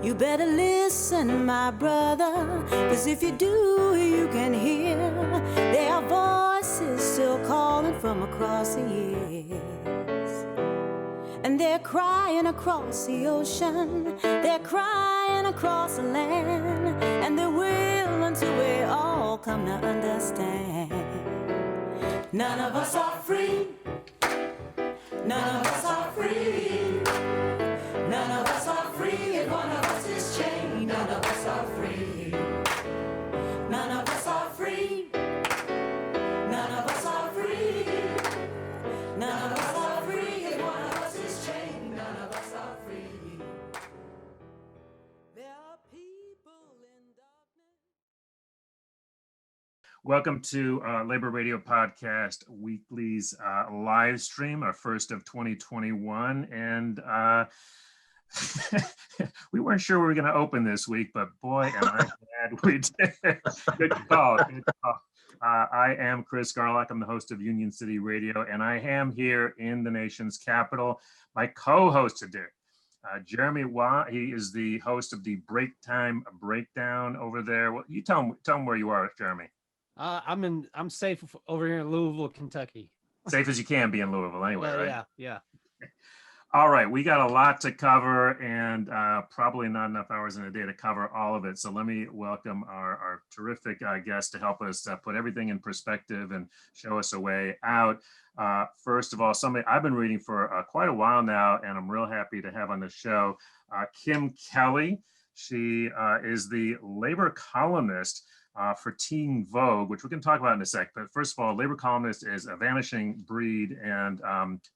You better listen, my brother, 'cause if you do, you can hear there are voices still calling from across the years. And they're crying across the ocean, they're crying across the land, and they will until we all come to understand. None of us are free, none of us are free, none of us are free, and one of us is chained. None of us are free, none of us are free, none of us are free, none of us are free, and one of us is chained. None of us are free. There are people in darkness. Welcome to Labor Radio Podcast Weekly's live stream, our first of 2021. And we weren't sure we were going to open this week, but boy, am I glad we did. Good call. Good call. I am Chris Garlock. I'm the host of Union City Radio, and I am here in the nation's capital. My co-host today, Jeremy Waugh. He is the host of the Breaktime Breakdown over there. Well, you tell him where you are, Jeremy. I'm safe over here in Louisville, Kentucky. Safe as you can be in Louisville anyway, right? Yeah. All right, we got a lot to cover and probably not enough hours in a day to cover all of it. So let me welcome our terrific guest to help us put everything in perspective and show us a way out. First of all, somebody I've been reading for quite a while now, and I'm real happy to have on the show, Kim Kelly. She is the labor columnist for Teen Vogue, which we can talk about in a sec. But first of all, labor columnist is a vanishing breed, and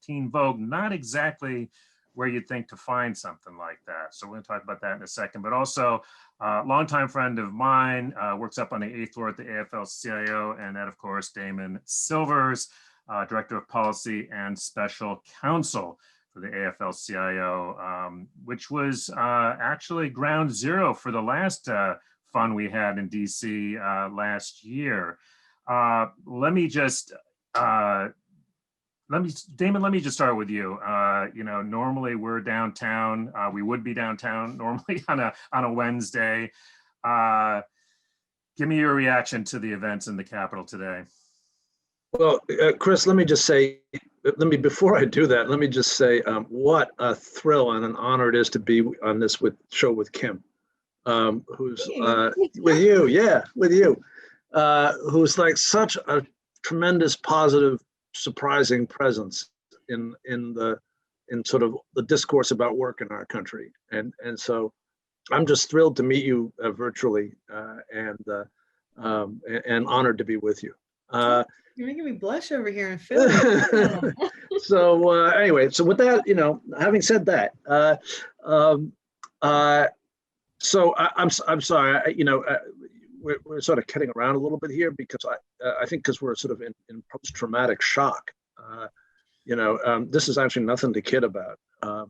Teen Vogue, not exactly where you'd think to find something like that. So we're going to talk about that in a second. But also, longtime friend of mine, works up on the 8th floor at the AFL-CIO, and that, of course, Damon Silvers, Director of Policy and Special Counsel for the AFL-CIO, which was actually ground zero for the last fun we had in DC last year. Damon, let me just start with you. Normally we're downtown. We would be downtown normally on a Wednesday. Give me your reaction to the events in the Capitol today. Well, Chris, before I do that, let me just say what a thrill and an honor it is to be on this show with Kim. Who's with you, who's like such a tremendous, positive, surprising presence in sort of the discourse about work in our country, and so I'm just thrilled to meet you virtually, and honored to be with you. You're making me blush over here in Philly. So anyway, so with that, having said that, so I'm sorry, we're sort of kidding around a little bit here because I think because we're sort of in post-traumatic shock. This is actually nothing to kid about. No.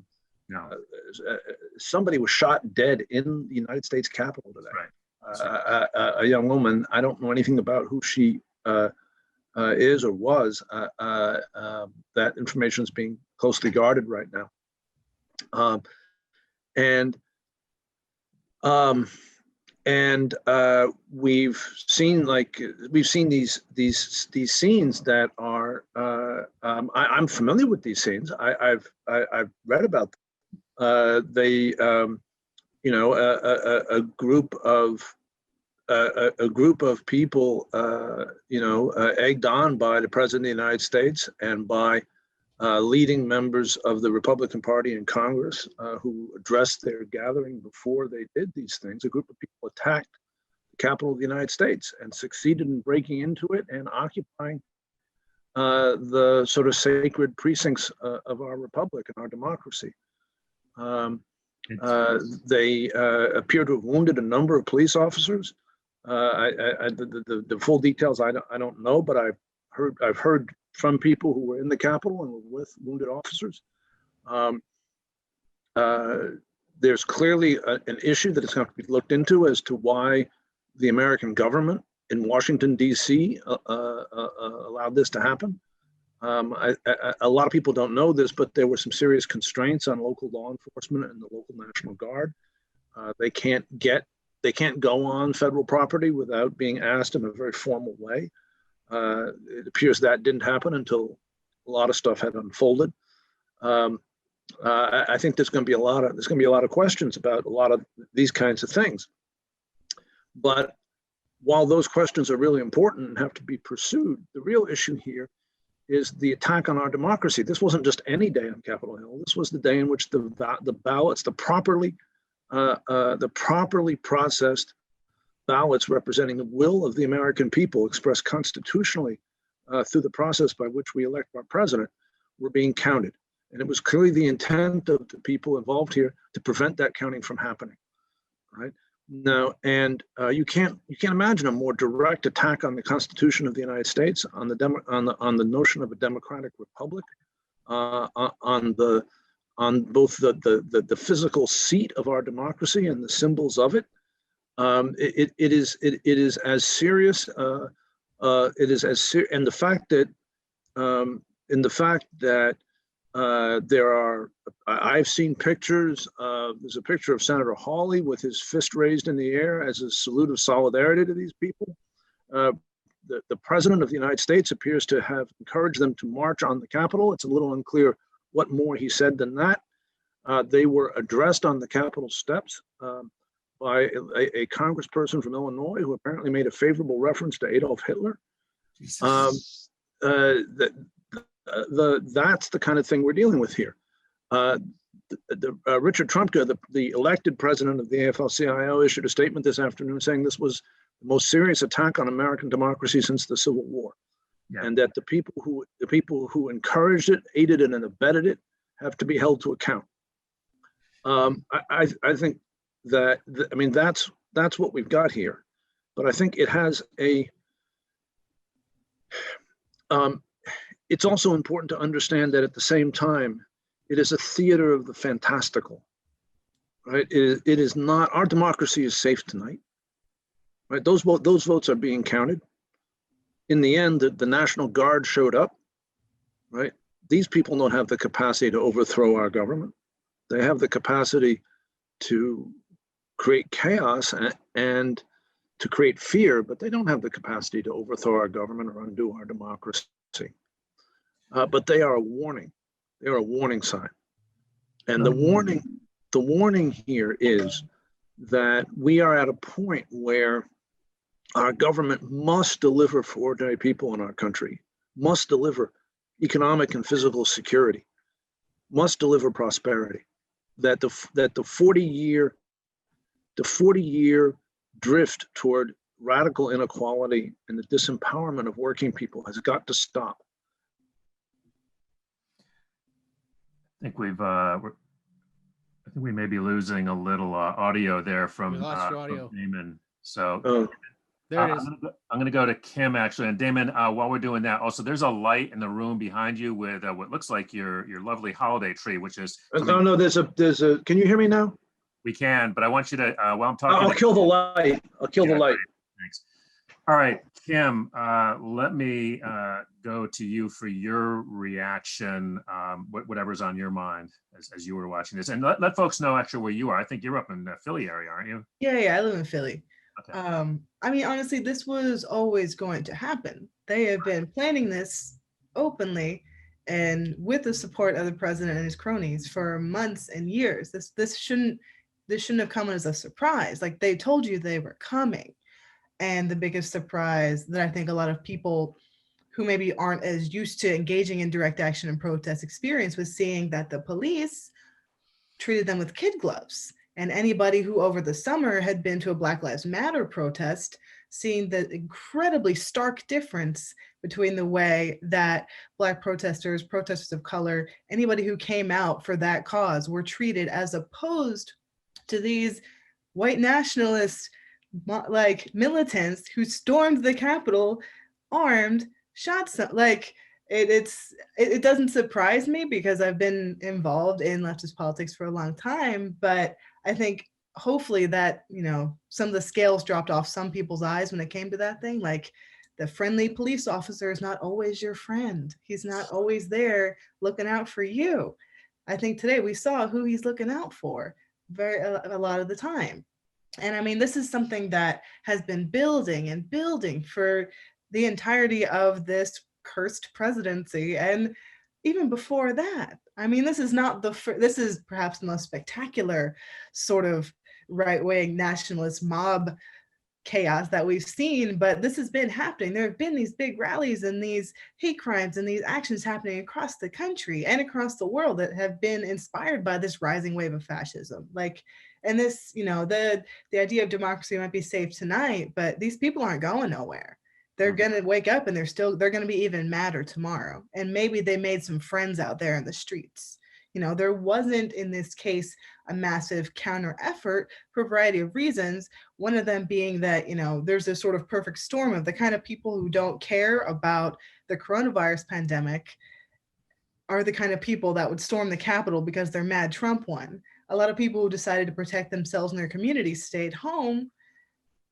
Somebody was shot dead in the United States Capitol today. Right. A young woman. I don't know anything about who she is or was. That information is being closely guarded right now. We've seen these scenes that are I'm familiar with these scenes. I've read about them. A group of people egged on by the President of the United States and by leading members of the Republican Party in Congress who addressed their gathering before they did these things. A group of people attacked the Capitol of the United States and succeeded in breaking into it and occupying the sort of sacred precincts of our republic and our democracy. They appear to have wounded a number of police officers. The full details I don't know, but I've heard from people who were in the Capitol and were with wounded officers. There's clearly an issue that is going to be looked into as to why the American government in Washington, D.C. Allowed this to happen. A lot of people don't know this, but there were some serious constraints on local law enforcement and the local National Guard. They can't go on federal property without being asked in a very formal way. It appears that didn't happen until a lot of stuff had unfolded. I think there's going to be a lot of questions about a lot of these kinds of things. But while those questions are really important and have to be pursued, the real issue here is the attack on our democracy. This wasn't just any day on Capitol Hill. This was the day in which the ballots, the properly processed ballots representing the will of the American people expressed constitutionally through the process by which we elect our president, were being counted. And it was clearly the intent of the people involved here to prevent that counting from happening, right? Now, and you can't imagine a more direct attack on the Constitution of the United States, on the notion of a democratic republic, on both the physical seat of our democracy and the symbols of it. It is as serious. And the fact that there are, I've seen pictures. There's a picture of Senator Hawley with his fist raised in the air as a salute of solidarity to these people. The president of the United States appears to have encouraged them to march on the Capitol. It's a little unclear what more he said than that. They were addressed on the Capitol steps by a congressperson from Illinois who apparently made a favorable reference to Adolf Hitler. That's the kind of thing we're dealing with here. Richard Trumka, the elected president of the AFL-CIO, issued a statement this afternoon saying this was the most serious attack on American democracy since the Civil War, and that the people who encouraged it, aided it, and abetted it have to be held to account. I think that that's what we've got here, but I think it has a. It's also important to understand that at the same time, it is a theater of the fantastical, right? It is not, our democracy is safe tonight, right? Those votes are being counted. In the end, the National Guard showed up, right? These people don't have the capacity to overthrow our government. They have the capacity to create chaos and to create fear, but they don't have the capacity to overthrow our government or undo our democracy. But they are a warning. They are a warning sign. And the warning here is that we are at a point where our government must deliver for ordinary people in our country, must deliver economic and physical security, must deliver prosperity. That the 40-year drift toward radical inequality and the disempowerment of working people has got to stop. I think I think we may be losing a little audio there from Damon. So there it is. I'm going to go to Kim actually, and Damon. While we're doing that, also there's a light in the room behind you with what looks like your lovely holiday tree, which is. No, there's a. Can you hear me now? We can, but I want you to while I'm talking. I'll kill the light. I'll kill the light. Thanks. All right, Kim, let me go to you for your reaction, whatever's on your mind as you were watching this. And let folks know actually where you are. I think you're up in the Philly area, aren't you? Yeah, I live in Philly. Okay. I mean, honestly, this was always going to happen. They have been planning this openly and with the support of the president and his cronies for months and years. This shouldn't have come as a surprise. Like, they told you they were coming. And the biggest surprise that I think a lot of people who maybe aren't as used to engaging in direct action and protest experience was seeing that the police treated them with kid gloves. And anybody who over the summer had been to a Black Lives Matter protest, seeing the incredibly stark difference between the way that Black protesters of color, anybody who came out for that cause were treated, as opposed to these white nationalists, like militants who stormed the Capitol armed, shot some. Like, it doesn't surprise me because I've been involved in leftist politics for a long time, but I think hopefully that, some of the scales dropped off some people's eyes when it came to that thing. Like, the friendly police officer is not always your friend. He's not always there looking out for you. I think today we saw who he's looking out for. a lot of the time. And I mean, this is something that has been building and building for the entirety of this cursed presidency. And even before that, I mean, this is not this is perhaps the most spectacular sort of right-wing nationalist mob chaos that we've seen, but this has been happening. There have been these big rallies and these hate crimes and these actions happening across the country and across the world that have been inspired by this rising wave of fascism. Like, and this, you know, the idea of democracy might be safe tonight, but these people aren't going nowhere. They're going to wake up and they're going to be even madder tomorrow. And maybe they made some friends out there in the streets. You know, there wasn't in this case a massive counter effort for a variety of reasons. One of them being that, you know, there's this sort of perfect storm of the kind of people who don't care about the coronavirus pandemic are the kind of people that would storm the Capitol because they're mad Trump won. A lot of people who decided to protect themselves and their communities stayed home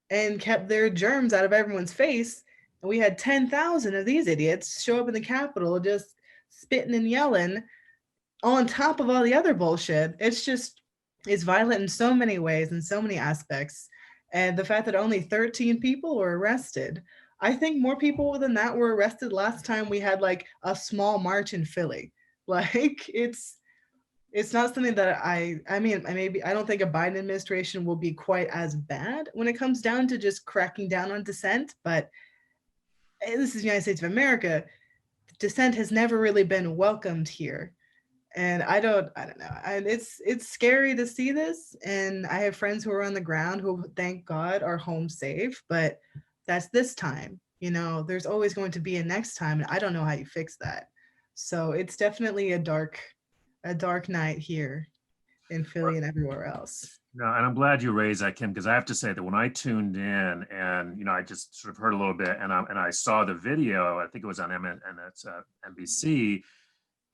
and kept their germs out of everyone's face. And we had 10,000 of these idiots show up in the Capitol just spitting and yelling on top of all the other bullshit. It's violent in so many ways, in so many aspects. And the fact that only 13 people were arrested, I think more people than that were arrested last time we had like a small march in Philly. Like it's not something that I don't think a Biden administration will be quite as bad when it comes down to just cracking down on dissent, but this is the United States of America. Dissent has never really been welcomed here. And I don't know. And it's scary to see this. And I have friends who are on the ground who, thank God, are home safe, but that's this time. You know, there's always going to be a next time. And I don't know how you fix that. So it's definitely a dark night here in Philly and everywhere else. No, and I'm glad you raised that, Kim, because I have to say that when I tuned in and, you know, I just sort of heard a little bit and I saw the video, I think it was on NBC,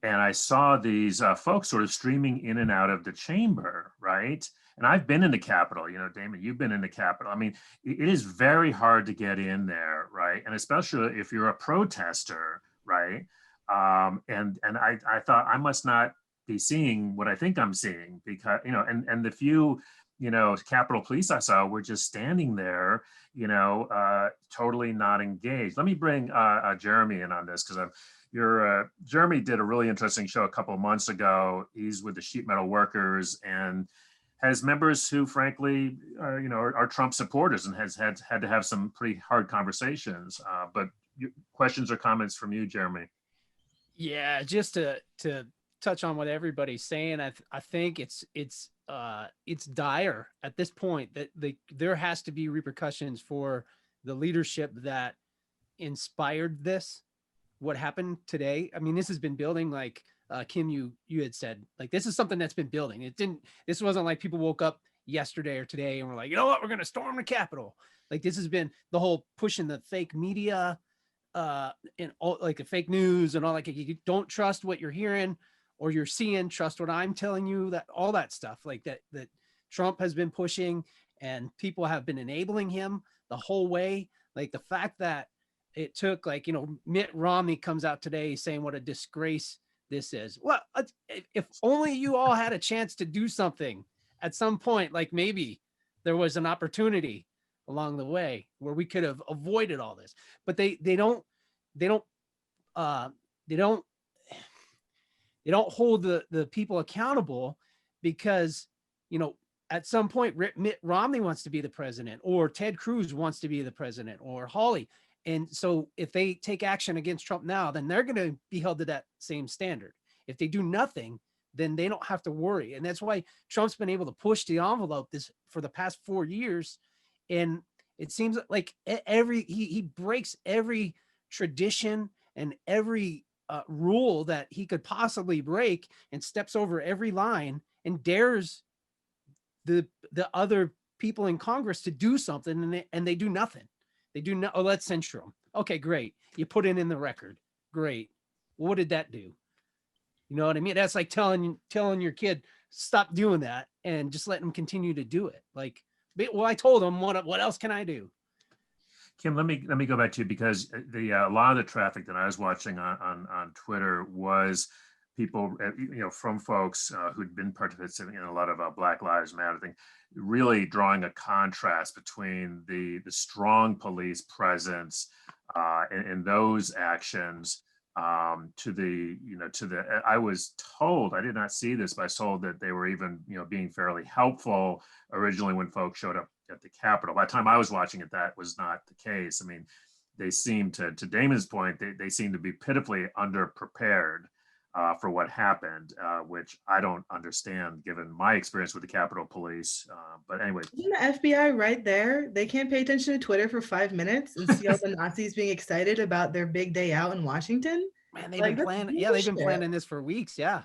and I saw these folks sort of streaming in and out of the chamber, right? And I've been in the Capitol, you know, Damon, you've been in the Capitol. I mean, it is very hard to get in there, right? And especially if you're a protester, right? And I thought I must not be seeing what I think I'm seeing because, you know, and the few, you know, Capitol Police I saw were just standing there, you know, totally not engaged. Let me bring Jeremy in on this because Jeremy did a really interesting show a couple of months ago. He's with the sheet metal workers and has members who frankly are, you know, are Trump supporters and has had to have some pretty hard conversations. But questions or comments from you, Jeremy? Yeah, just to touch on what everybody's saying, I think it's dire at this point that there has to be repercussions for the leadership that inspired this. What happened today? I mean, this has been building, like Kim, you had said, like this is something that's been building. This wasn't like people woke up yesterday or today and were like, you know what, we're going to storm the Capitol. Like this has been the whole pushing the fake media, and all like the fake news and all, like you don't trust what you're hearing or you're seeing, trust what I'm telling you, that all that stuff like that Trump has been pushing and people have been enabling him the whole way. Like the fact that it took, like, you know, Mitt Romney comes out today saying what a disgrace this is. Well, if only you all had a chance to do something at some point, like maybe there was an opportunity along the way where we could have avoided all this, but they don't hold the people accountable because, you know, at some point Mitt Romney wants to be the president or Ted Cruz wants to be the president or Hawley. And so if they take action against Trump now, then they're going to be held to that same standard. If they do nothing, then they don't have to worry. And that's why Trump's been able to push the envelope for the past 4 years. And it seems like he breaks every tradition and every rule that he could possibly break and steps over every line and dares the other people in Congress to do something, and they do nothing. They do not. Oh, let's censure him. Okay, great. You put it in the record. Great. What did that do? You know what I mean? That's like telling your kid, stop doing that and just letting them continue to do it. Like, well, I told them, what else can I do? Kim, let me go back to you because a lot of the traffic that I was watching on Twitter was people, from folks who'd been participating in a lot of Black Lives Matter thing, really drawing a contrast between the strong police presence and those actions I was told, I did not see this, but I was told that they were even, being fairly helpful originally when folks showed up at the Capitol. By the time I was watching it, that was not the case. I mean, they seemed to Damon's point, they seemed to be pitifully underprepared for what happened, which I don't understand given my experience with the Capitol Police. But anyway. Isn't the FBI right there? They can't pay attention to Twitter for 5 minutes and see all the Nazis being excited about their big day out in Washington. Man, they've been planning. Yeah, they've been planning this for weeks. Yeah.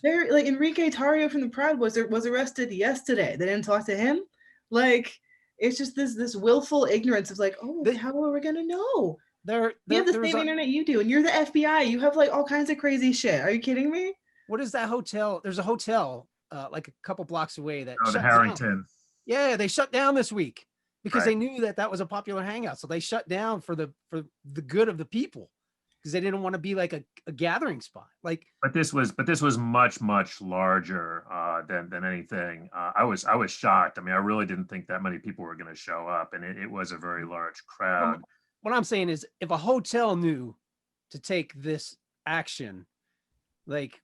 Very like Enrique Tarrio from the Proud was arrested yesterday. They didn't talk to him. Like it's just this willful ignorance of like, oh, how are we gonna know? You have the same internet you do, and you're the FBI. You have like all kinds of crazy shit. Are you kidding me? What is that hotel? There's a hotel like a couple blocks away that the Harrington. Down. Yeah, they shut down this week because they knew that was a popular hangout. So they shut down for the good of the people because they didn't want to be like a gathering spot. Like, but this was much larger than anything. I was shocked. I mean, I really didn't think that many people were going to show up, and it was a very large crowd. What I'm saying is if a hotel knew to take this action, like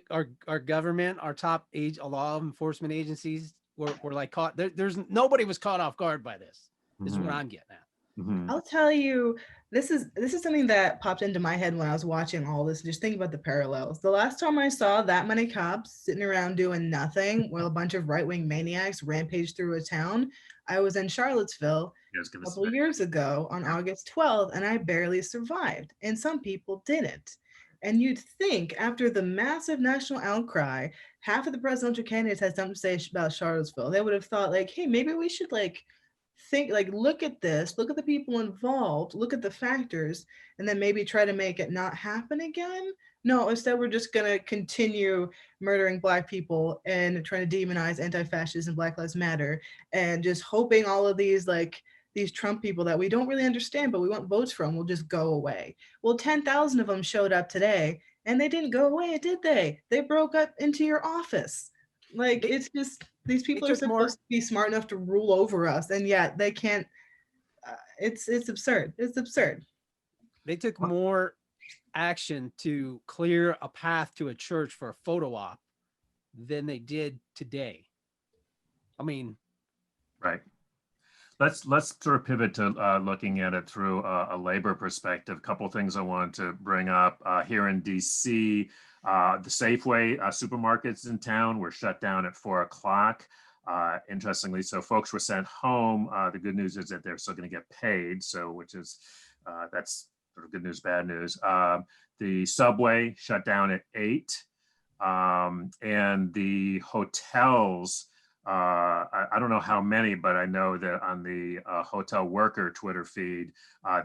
our government, our top law enforcement agencies were like caught. There's nobody was caught off guard by this. Is what I'm getting at. Mm-hmm. I'll tell you, this is something that popped into my head when I was watching all this. Just think about the parallels. The last time I saw that many cops sitting around doing nothing while a bunch of right-wing maniacs rampaged through a town, I was in Charlottesville a couple years ago on August 12th, and I barely survived. And some people didn't. And you'd think after the massive national outcry, half of the presidential candidates had something to say about Charlottesville. They would have thought like, hey, maybe we should look at this, look at the people involved, look at the factors, and then maybe try to make it not happen again. No, instead we're just going to continue murdering Black people and trying to demonize anti-fascists and Black Lives Matter and just hoping all of these Trump people that we don't really understand but we want votes from will just go away. Well, 10,000 of them showed up today and they didn't go away, did they? They broke up into your office. Like, it's just, these people are supposed to be smart enough to rule over us, and yet they can't. It's absurd. It's absurd. They took more action to clear a path to a church for a photo op than they did today. I mean, right. Let's sort of pivot to looking at it through a labor perspective. A couple of things I wanted to bring up here in DC. The Safeway supermarkets in town were shut down at 4 o'clock. Interestingly, so folks were sent home. The good news is that they're still going to get paid. So, which is, that's sort of good news, bad news. The subway shut down at 8. And the hotels, I don't know how many, but I know that on the hotel worker Twitter feed,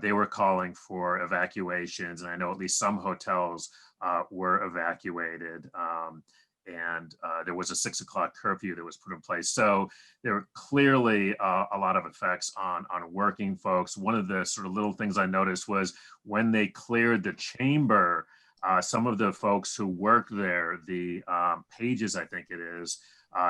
they were calling for evacuations. And I know at least some hotels were evacuated. And there was a 6 o'clock curfew that was put in place. So there were clearly a lot of effects on working folks. One of the sort of little things I noticed was when they cleared the chamber, some of the folks who worked there, the pages, I think it is,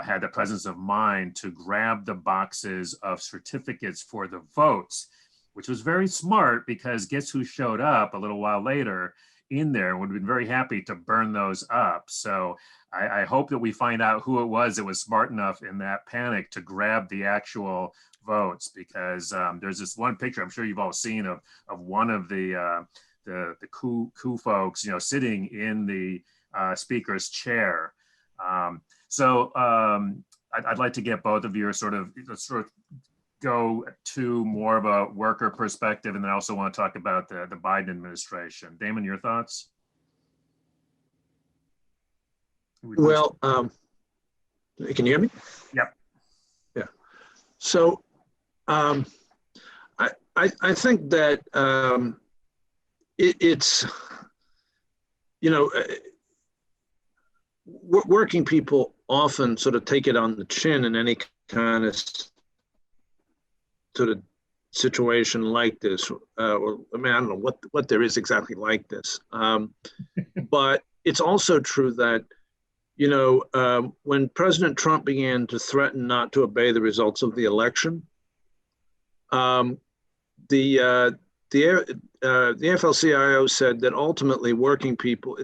had the presence of mind to grab the boxes of certificates for the votes, which was very smart because guess who showed up a little while later in there and would have been very happy to burn those up. So I hope that we find out who it was that was smart enough in that panic to grab the actual votes, because there's this one picture I'm sure you've all seen of one of the coup folks, sitting in the speaker's chair. So I'd like to get both of you sort of go to more of a worker perspective, and then I also want to talk about the Biden administration. Damon, your thoughts? Well, can you hear me? Yep. Yeah. So I think that it's, working people often sort of take it on the chin in any kind of sort of situation like this. I don't know what there is exactly like this. But it's also true that, when President Trump began to threaten not to obey the results of the election, the AFL-CIO said that ultimately working people,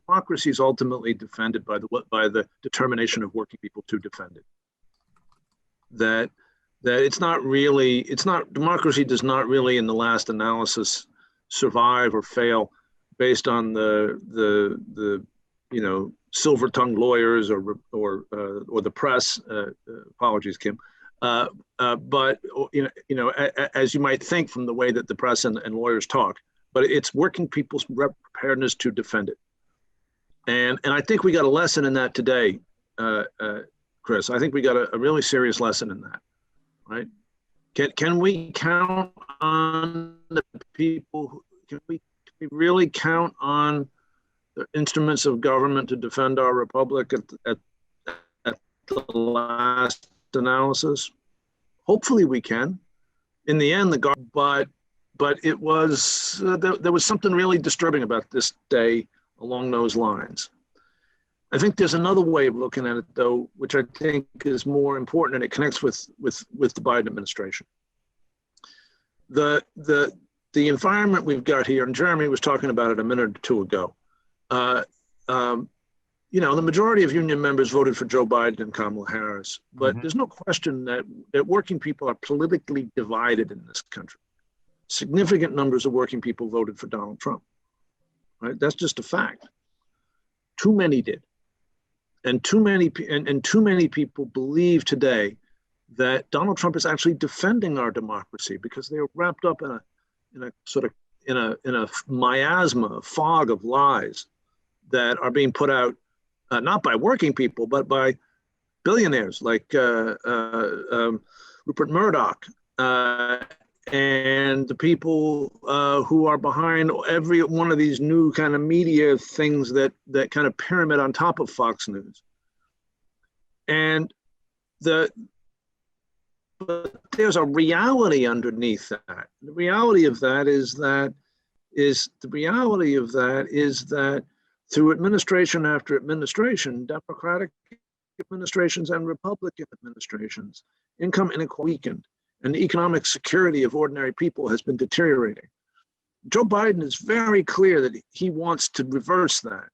democracy is ultimately defended by the determination of working people to defend it. That democracy does not really, in the last analysis, survive or fail based on the silver-tongued lawyers or the press. Apologies, Kim. But as you might think from the way that the press and lawyers talk, but it's working people's preparedness to defend it. And I think we got a lesson in that today, Chris. I think we got a really serious lesson in that, right? Can we count on the people? Can we really count on the instruments of government to defend our republic at the last analysis? Hopefully we can. In the end, but it was there was something really disturbing about this day along those lines. I think there's another way of looking at it, though, which I think is more important, and it connects with the Biden administration. The environment we've got here, and Jeremy was talking about it a minute or two ago. The majority of union members voted for Joe Biden and Kamala Harris, but there's no question that working people are politically divided in this country. Significant numbers of working people voted for Donald Trump, right? That's just a fact. Too many did. And too many people believe today that Donald Trump is actually defending our democracy because they are wrapped up in a miasma, a fog of lies that are being put out not by working people, but by billionaires like Rupert Murdoch and the people who are behind every one of these new kind of media things that kind of pyramid on top of Fox News. And but there's a reality underneath that. The reality of that is that through administration after administration, Democratic administrations and Republican administrations, income inequality weakened, and the economic security of ordinary people has been deteriorating. Joe Biden is very clear that he wants to reverse that.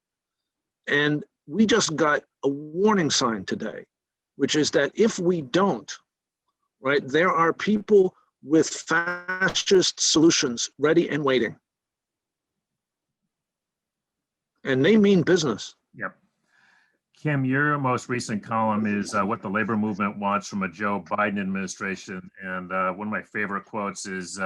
And we just got a warning sign today, which is that if we don't, right, there are people with fascist solutions ready and waiting. And they mean business. Yep. Kim, your most recent column is what the labor movement wants from a Joe Biden administration. And one of my favorite quotes is,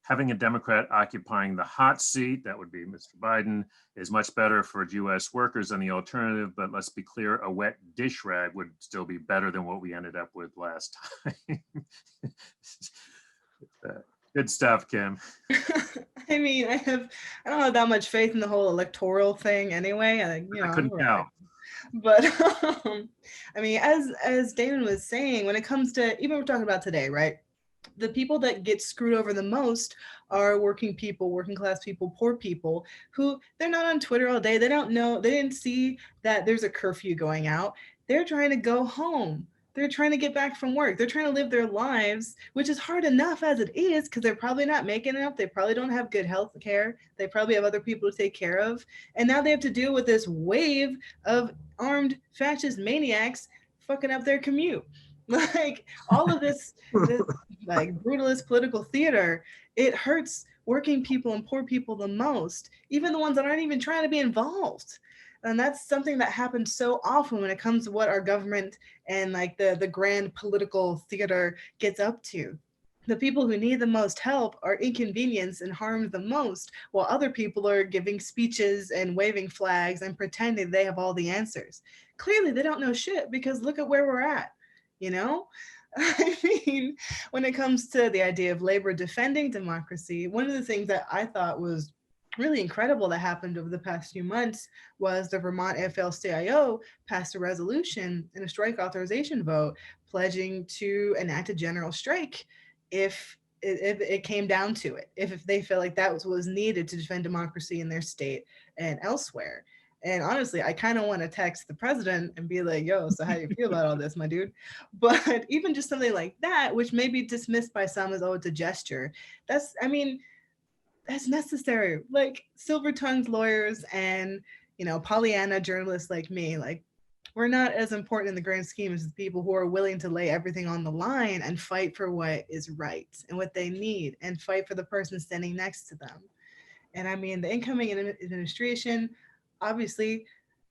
having a Democrat occupying the hot seat, that would be Mr. Biden, is much better for US workers than the alternative. But let's be clear, a wet dish rag would still be better than what we ended up with last time. Good stuff, Kim. I mean, I don't have that much faith in the whole electoral thing anyway. I couldn't tell. But I mean, as Damon was saying, when it comes to, even we're talking about today, right? The people that get screwed over the most are working people, working class people, poor people, who they're not on Twitter all day. They don't know, they didn't see that there's a curfew going out. They're trying to go home. They're trying to get back from work. They're trying to live their lives, which is hard enough as it is, because they're probably not making enough. They probably don't have good health care. They probably have other people to take care of. And now they have to deal with this wave of armed fascist maniacs fucking up their commute. Like all of this like brutalist political theater, it hurts working people and poor people the most, even the ones that aren't even trying to be involved. And that's something that happens so often when it comes to what our government and like the grand political theater gets up to. The people who need the most help are inconvenienced and harmed the most, while other people are giving speeches and waving flags and pretending they have all the answers. Clearly, they don't know shit, because look at where we're at, you know? I mean, when it comes to the idea of labor defending democracy, one of the things that I thought was really incredible that happened over the past few months was the Vermont AFL-CIO passed a resolution in a strike authorization vote pledging to enact a general strike if it came down to it, if they felt like that was needed to defend democracy in their state and elsewhere. And honestly, I kind of want to text the president and be like, yo, so how do you feel about all this, my dude? But even just something like that, which may be dismissed by some as, oh, it's a gesture. That's necessary. Like silver-tongued lawyers and, Pollyanna journalists like me, like, we're not as important in the grand scheme as the people who are willing to lay everything on the line and fight for what is right and what they need and fight for the person standing next to them. And I mean, the incoming administration, obviously,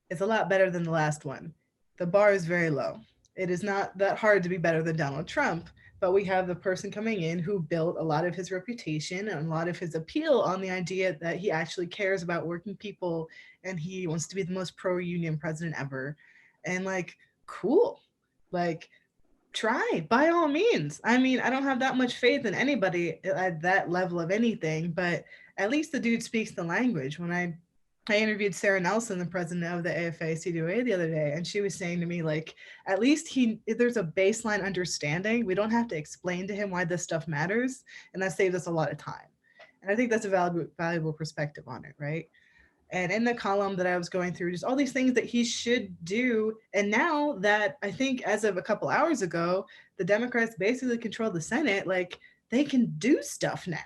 is a lot better than the last one. The bar is very low. It is not that hard to be better than Donald Trump, but we have the person coming in who built a lot of his reputation and a lot of his appeal on the idea that he actually cares about working people and he wants to be the most pro-union president ever. And like, cool, like, try by all means. I mean, I don't have that much faith in anybody at that level of anything, but at least the dude speaks the language. When I interviewed Sarah Nelson, the president of the AFL-CIO the other day, and she was saying to me, like, at least there's a baseline understanding. We don't have to explain to him why this stuff matters, and that saves us a lot of time. And I think that's a valuable perspective on it, right? And in the column that I was going through, just all these things that he should do. And now that I think as of a couple hours ago, the Democrats basically control the Senate, like they can do stuff now.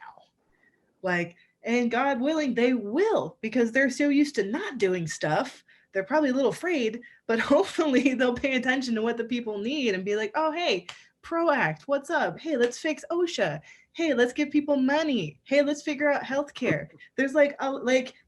Like, and God willing, they will, because they're so used to not doing stuff. They're probably a little afraid, but hopefully they'll pay attention to what the people need and be like, oh, hey, ProAct, what's up? Hey, let's fix OSHA. Hey, let's give people money. Hey, let's figure out healthcare. There's let's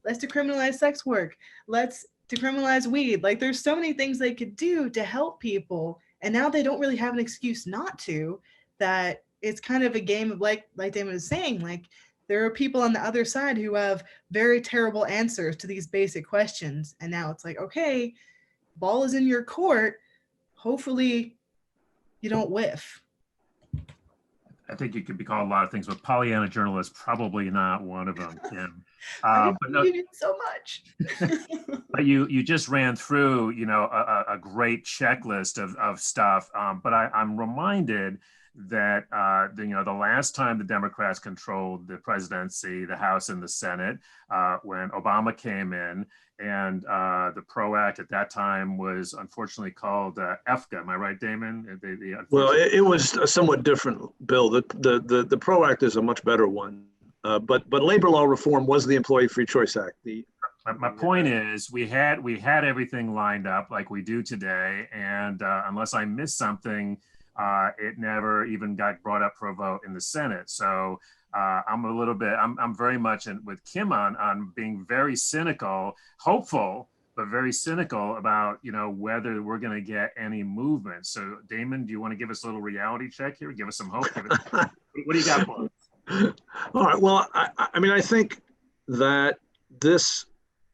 decriminalize sex work. Let's decriminalize weed. Like, there's so many things they could do to help people. And now they don't really have an excuse not to, that it's kind of a game of like Damon was saying, like, there are people on the other side who have very terrible answers to these basic questions. And now it's like, okay, ball is in your court. Hopefully you don't whiff. I think you could be called a lot of things, but Pollyanna journalist, probably not one of them, Kim. But no, you did so much. But you just ran through, a great checklist of stuff. But I'm reminded that the last time the Democrats controlled the presidency, the House and the Senate, when Obama came in, and the PRO Act at that time was unfortunately called EFCA. Am I right, Damon? Well, it was a somewhat different bill. The PRO Act is a much better one. But labor law reform was the Employee Free Choice Act. My point is, we had everything lined up like we do today, and unless I missed something, it never even got brought up for a vote in the Senate. So I'm very much with Kim on being very cynical, hopeful, but very cynical about, whether we're going to get any movement. So Damon, do you want to give us a little reality check here? Give us some hope. What do you got for us? All right. Well, I think that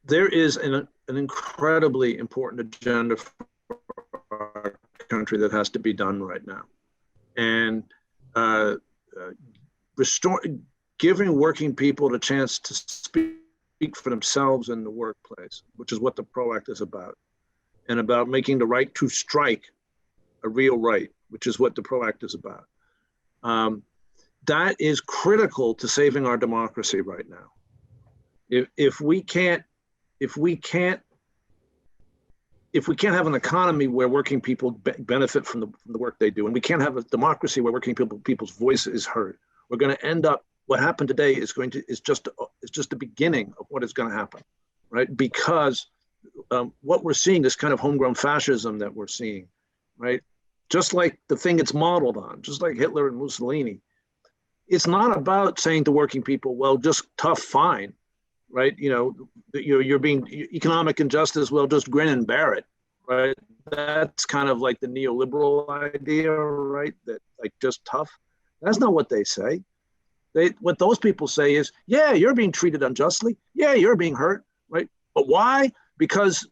there is an incredibly important agenda for our country that has to be done right now. And giving working people the chance to speak for themselves in the workplace, which is what the PRO Act is about, and about making the right to strike a real right, which is what the PRO Act is about. That is critical to saving our democracy right now. If we can't have an economy where working people benefit from the work they do, and we can't have a democracy where working people's voice is heard, we're going to end up. What happened today is just the beginning of what is going to happen, right? Because what we're seeing, this kind of homegrown fascism that we're seeing, right? Just like the thing it's modeled on, just like Hitler and Mussolini, it's not about saying to working people, well, just tough, fine, right? You're being economic injustice, well, just grin and bear it, right? That's kind of like the neoliberal idea, right? That like just tough. That's not what they say. What those people say is, yeah, you're being treated unjustly. Yeah, you're being hurt, right? But why? Because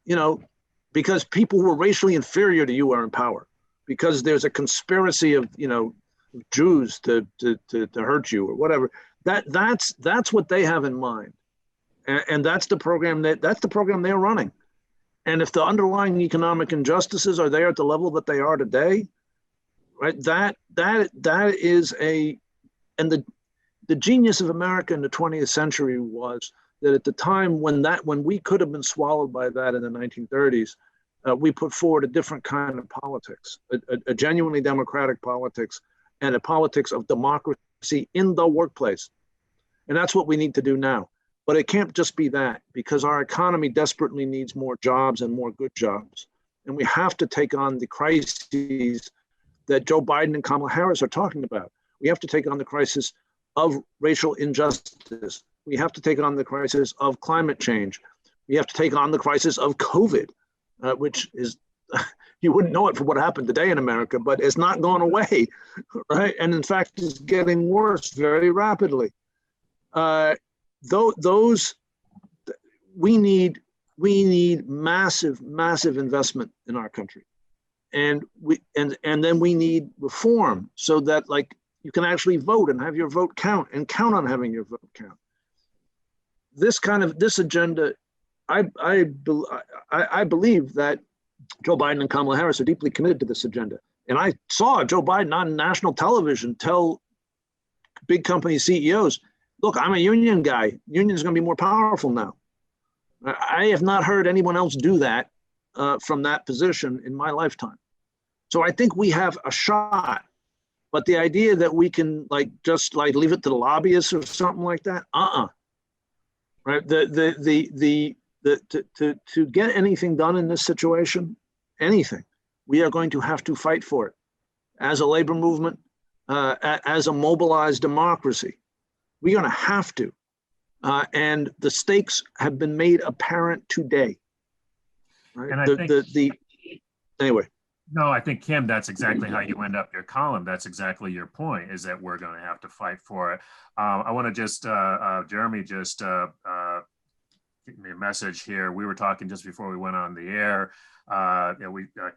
people who are racially inferior to you are in power. Because there's a conspiracy of Jews to hurt you or whatever. That's what they have in mind, and that's the program they're running. And if the underlying economic injustices are there at the level that they are today, right? That is and the genius of America in the 20th century was that at the time when we could have been swallowed by that in the 1930s, we put forward a different kind of politics, a genuinely democratic politics, and a politics of democracy in the workplace. And that's what we need to do now. But it can't just be that, because our economy desperately needs more jobs and more good jobs. And we have to take on the crises that Joe Biden and Kamala Harris are talking about. We have to take on the crisis of racial injustice. We have to take on the crisis of climate change. We have to take on the crisis of COVID, which is, you wouldn't know it for what happened today in America, but it's not going away, right? And in fact, it's getting worse very rapidly. We need massive investment in our country, and then we need reform so that like you can actually vote and have your vote count and count on having your vote count. This agenda, I believe that Joe Biden and Kamala Harris are deeply committed to this agenda. And I saw Joe Biden on national television tell big company CEOs, look, I'm a union guy. Union's going to be more powerful now. I have not heard anyone else do that from that position in my lifetime. So I think we have a shot. But the idea that we can just leave it to the lobbyists or something like that, right? To get anything done in this situation, anything, we are going to have to fight for it as a labor movement, as a mobilized democracy. We're going to have to. And the stakes have been made apparent today. Right? And I think, anyway. No, I think, Kim, that's exactly how you end up your column. That's exactly your point, is that we're going to have to fight for it. I want to just, Jeremy just give me a message here. We were talking just before we went on the air.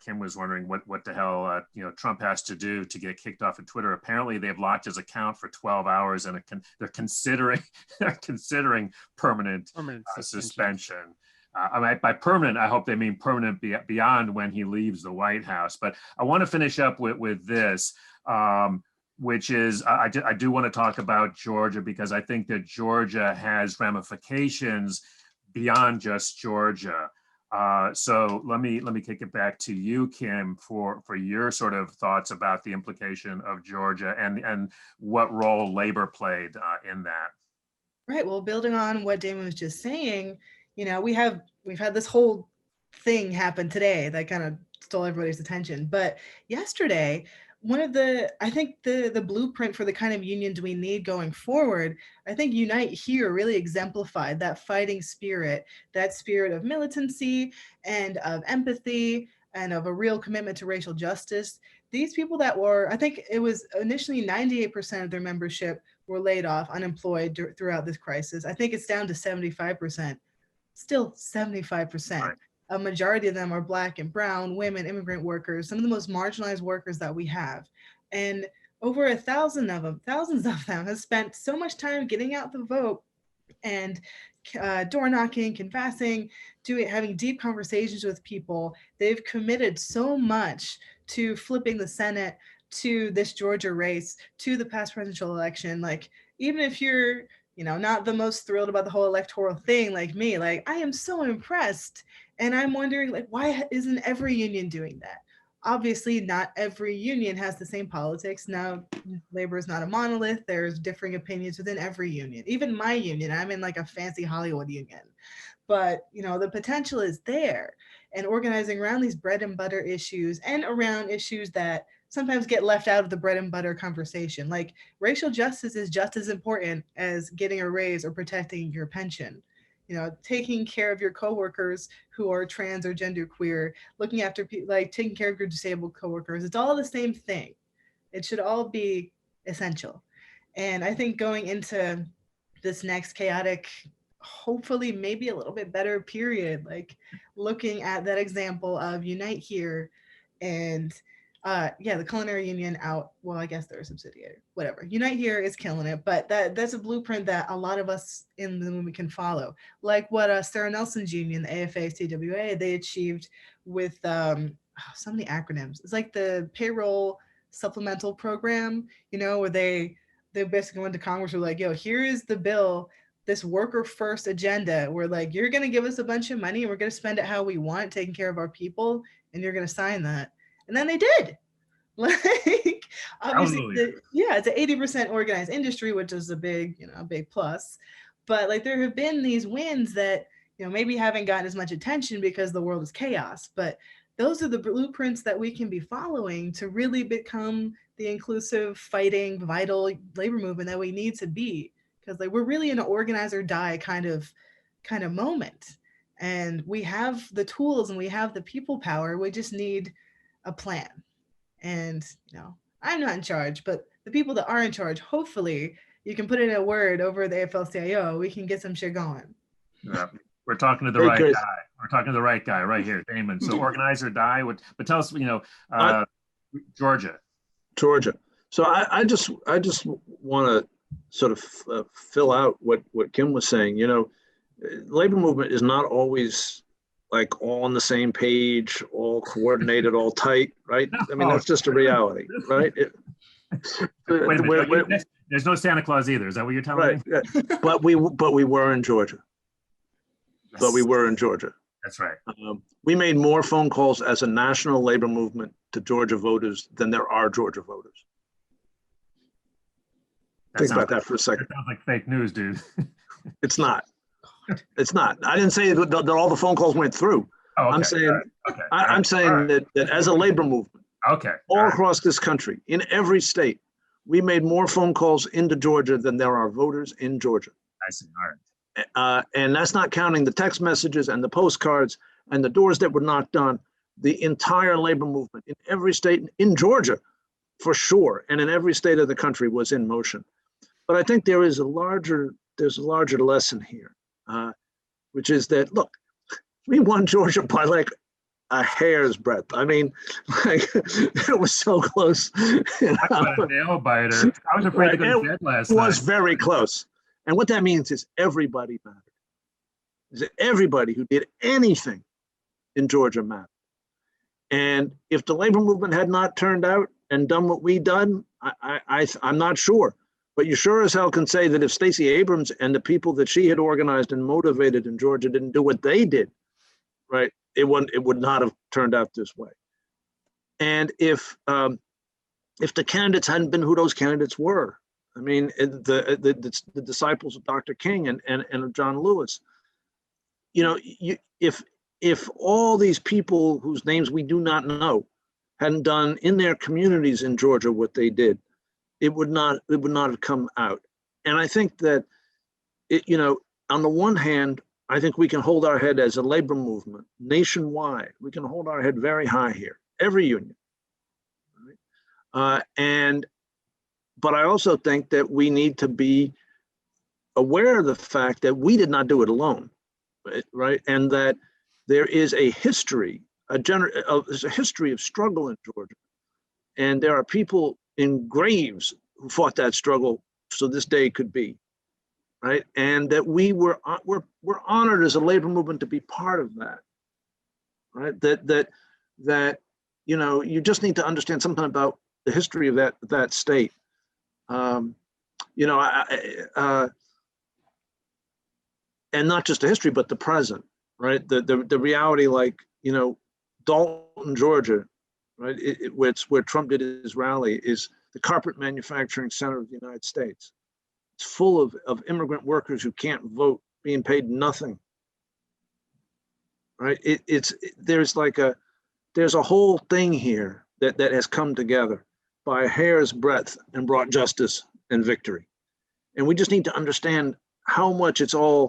Kim was wondering what the hell Trump has to do to get kicked off of Twitter. Apparently, they've locked his account for 12 hours, and they're considering permanent suspension. By permanent, I hope they mean permanent beyond when he leaves the White House. But I want to finish up with this, which is I do want to talk about Georgia, because I think that Georgia has ramifications beyond just Georgia. So let me kick it back to you, Kim, for your sort of thoughts about the implication of Georgia and what role labor played in that. Right. Well, building on what Damon was just saying, we've had this whole thing happen today that kind of stole everybody's attention. But yesterday, I think the blueprint for the kind of unions we need going forward, I think Unite Here really exemplified that fighting spirit, that spirit of militancy and of empathy and of a real commitment to racial justice. These people that were, I think it was initially 98% of their membership were laid off, unemployed throughout this crisis. I think it's down to 75%. Still 75%. Right. A majority of them are Black and brown, women, immigrant workers, some of the most marginalized workers that we have. And over thousands of them have spent so much time getting out the vote and door knocking, canvassing, having deep conversations with people. They've committed so much to flipping the Senate, to this Georgia race, to the past presidential election. Even if you're not the most thrilled about the whole electoral thing like me, I am so impressed. And I'm wondering, why isn't every union doing that? Obviously, not every union has the same politics. Now, labor is not a monolith. There's differing opinions within every union. Even my union, I'm in a fancy Hollywood union. But, the potential is there. And organizing around these bread and butter issues and around issues that sometimes get left out of the bread and butter conversation. Racial justice is just as important as getting a raise or protecting your pension. Taking care of your coworkers who are trans or genderqueer, looking after taking care of your disabled coworkers. It's all the same thing. It should all be essential. And I think going into this next chaotic, hopefully maybe a little bit better period, looking at that example of Unite Here and the culinary union out. Well, I guess they're a subsidiary, whatever. Unite Here is killing it, but that's a blueprint that a lot of us in the movement can follow. Like what Sarah Nelson's union, the AFL-CIO, they achieved with so many acronyms. It's like the payroll supplemental program, where they basically went to Congress, were like, yo, here is the bill this worker first agenda. We're like, you're going to give us a bunch of money and we're going to spend it how we want, taking care of our people, and you're going to sign that. And then they did. Like, obviously, it's an 80% organized industry, which is a big, a big plus. But like, there have been these wins that, maybe haven't gotten as much attention because the world is chaos. But those are the blueprints that we can be following to really become the inclusive, fighting, vital labor movement that we need to be. Because like, we're really in an organize or die kind of moment. And we have the tools and we have the people power. We just need a plan. And, I'm not in charge, but the people that are in charge, hopefully you can put in a word over the AFL-CIO. We can get some shit going. Yeah. We're talking to the right guy. We're talking to the right guy right here, Damon. So organize or die. But tell us, Georgia. So I just want to sort of fill out what Kim was saying. Labor movement is not always like all on the same page, all coordinated, all tight, right? I mean, that's just a reality, right? Wait a minute. There's no Santa Claus either. Is that what you're telling me? Right. But we were in Georgia. Yes. But we were in Georgia. That's right. We made more phone calls as a national labor movement to Georgia voters than there are Georgia voters. Think about that for a second. That sounds like fake news, dude. It's not. It's not. I didn't say that all the phone calls went through. Oh, okay. I'm saying, I'm saying that as a labor movement, all across this country, in every state, we made more phone calls into Georgia than there are voters in Georgia. I see. All right. And that's not counting the text messages and the postcards and the doors that were knocked on. The entire labor movement in every state in Georgia, for sure, and in every state of the country was in motion. But I think there's a larger lesson here. Which is that, look, we won Georgia by like a hair's breadth. I mean, like, it was so close. That's a nail biter. I was afraid to go to bed last night. It was very close. And what that means is everybody mattered. Is that everybody who did anything in Georgia mattered. And if the labor movement had not turned out and done what we done, I'm not sure. But you sure as hell can say that if Stacey Abrams and the people that she had organized and motivated in Georgia didn't do what they did, right, it would not have turned out this way. And if the candidates hadn't been who those candidates were, I mean, the disciples of Dr. King and of John Lewis, if all these people whose names we do not know hadn't done in their communities in Georgia what they did, it would not have come out. And I think that, on the one hand, I think we can hold our head as a labor movement nationwide. We can hold our head very high here, every union. Right? But I also think that we need to be aware of the fact that we did not do it alone, right? And that there is a history, there's a history of struggle in Georgia. And there are people in graves who fought that struggle so this day could be, right? And that we're honored as a labor movement to be part of that, right? That you just need to understand something about the history of that state. And not just the history, but the present, right? The reality, like, Dalton, Georgia, right? Where Trump did his rally is the carpet manufacturing center of the United States. It's full of immigrant workers who can't vote, being paid nothing. Right? There's a whole thing here that has come together by a hair's breadth and brought justice and victory. And we just need to understand how much it's a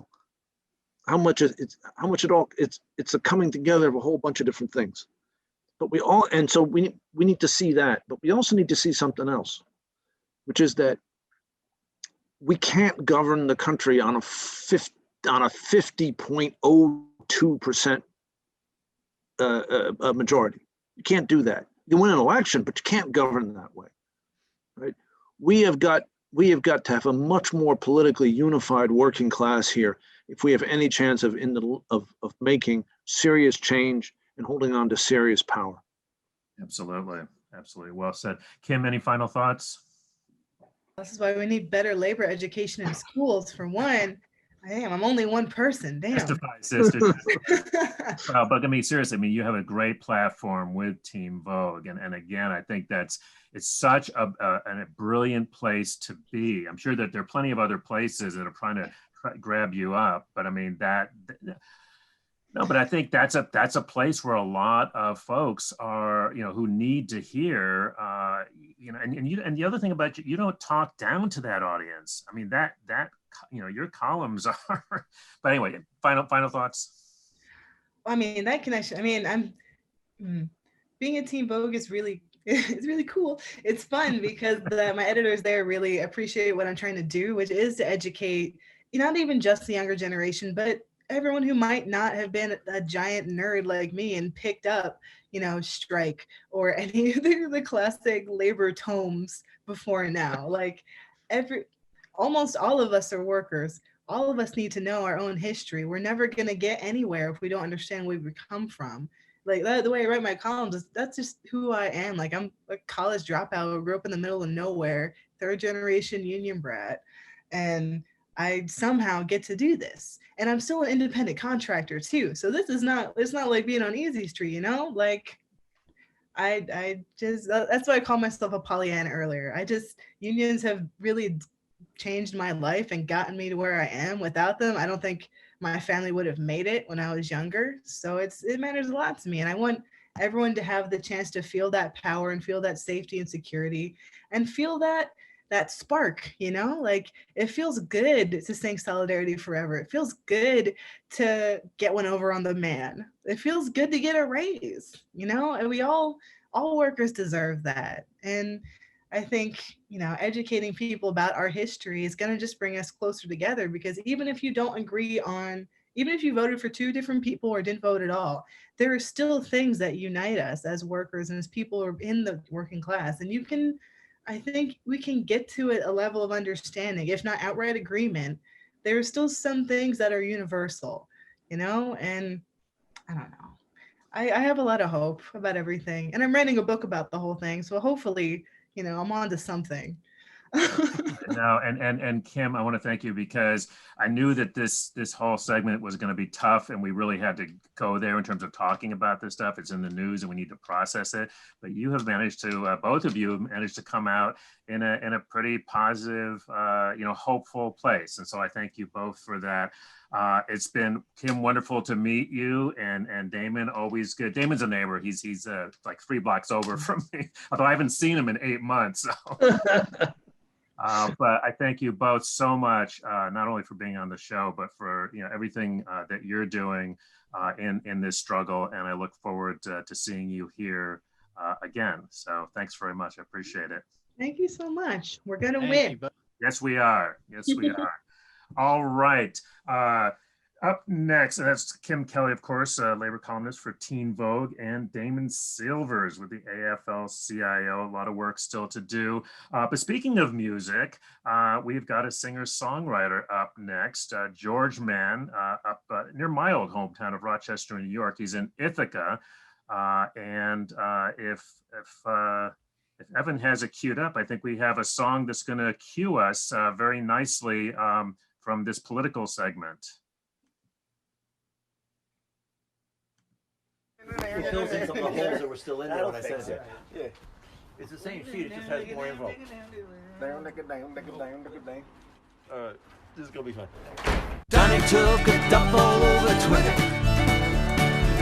coming together of a whole bunch of different things. But we need to see that, but we also need to see something else, which is that we can't govern the country on a 50.02% majority. You can't do that. You win an election, but you can't govern that way, right? We have got to have a much more politically unified working class here if we have any chance of making serious change and holding on to serious power. Absolutely. Well said. Kim, any final thoughts? This is why we need better labor education in schools, for one. I am. I'm only one person. Damn. Testify, sister. But I mean, seriously, I mean, you have a great platform with Team Vogue. And again, I think it's such a brilliant place to be. I'm sure that there are plenty of other places that are trying to grab you up. But I mean, no, but I think that's a place where a lot of folks are, who need to hear, and the other thing about you don't talk down to that audience. I mean, that your columns are, but anyway, final thoughts. I mean, that connection, I mean, being a Team Vogue is really, it's really cool. It's fun because my editors there really appreciate what I'm trying to do, which is to educate, not even just the younger generation, but everyone who might not have been a giant nerd like me and picked up, Strike or any of the classic labor tomes before now. Like almost all of us are workers. All of us need to know our own history. We're never going to get anywhere if we don't understand where we come from. Like the way I write my columns, that's just who I am. Like I'm a college dropout who grew up in the middle of nowhere, 3rd generation union brat. And I somehow get to do this. And I'm still an independent contractor too. So it's not like being on Easy Street, like I just, that's why I call myself a Pollyanna earlier. Unions have really changed my life and gotten me to where I am. Without them, I don't think my family would have made it when I was younger. So it matters a lot to me. And I want everyone to have the chance to feel that power and feel that safety and security and feel that spark, like it feels good to sing Solidarity Forever. It feels good to get one over on the man. It feels good to get a raise, and we all workers deserve that. And I think, educating people about our history is going to just bring us closer together, because even if you don't agree even if you voted for 2 different people or didn't vote at all, there are still things that unite us as workers and as people who are in the working class. And I think we can get to it a level of understanding, if not outright agreement. There are still some things that are universal, and I don't know. I have a lot of hope about everything, and I'm writing a book about the whole thing. So hopefully, I'm on to something. No, and Kim, I want to thank you, because I knew that this whole segment was going to be tough, and we really had to go there in terms of talking about this stuff. It's in the news and we need to process it. But you have managed to, both of you have managed to come out in a pretty positive, hopeful place. And so I thank you both for that. It's been, Kim, wonderful to meet you, and Damon, always good. Damon's a neighbor. He's like 3 blocks over from me, although I haven't seen him in 8 months. So. But I thank you both so much, not only for being on the show, but for everything that you're doing in this struggle. And I look forward to seeing you here again. So thanks very much. I appreciate it. Thank you so much. We're gonna win. Yes, we are. Yes, we are. All right. Up next, and that's Kim Kelly, of course, labor columnist for Teen Vogue, and Damon Silvers with the AFL-CIO. A lot of work still to do. But speaking of music, we've got a singer-songwriter up next, George Mann, up near my old hometown of Rochester, New York. He's in Ithaca. And if Evan has it queued up, I think we have a song that's going to cue us very nicely from this political segment. It fills in some of the holes that were still in there when I sent it. Yeah. It's the same sheet, it just has more info. Alright, this is gonna be fun. Donnie took a dump all over Twitter.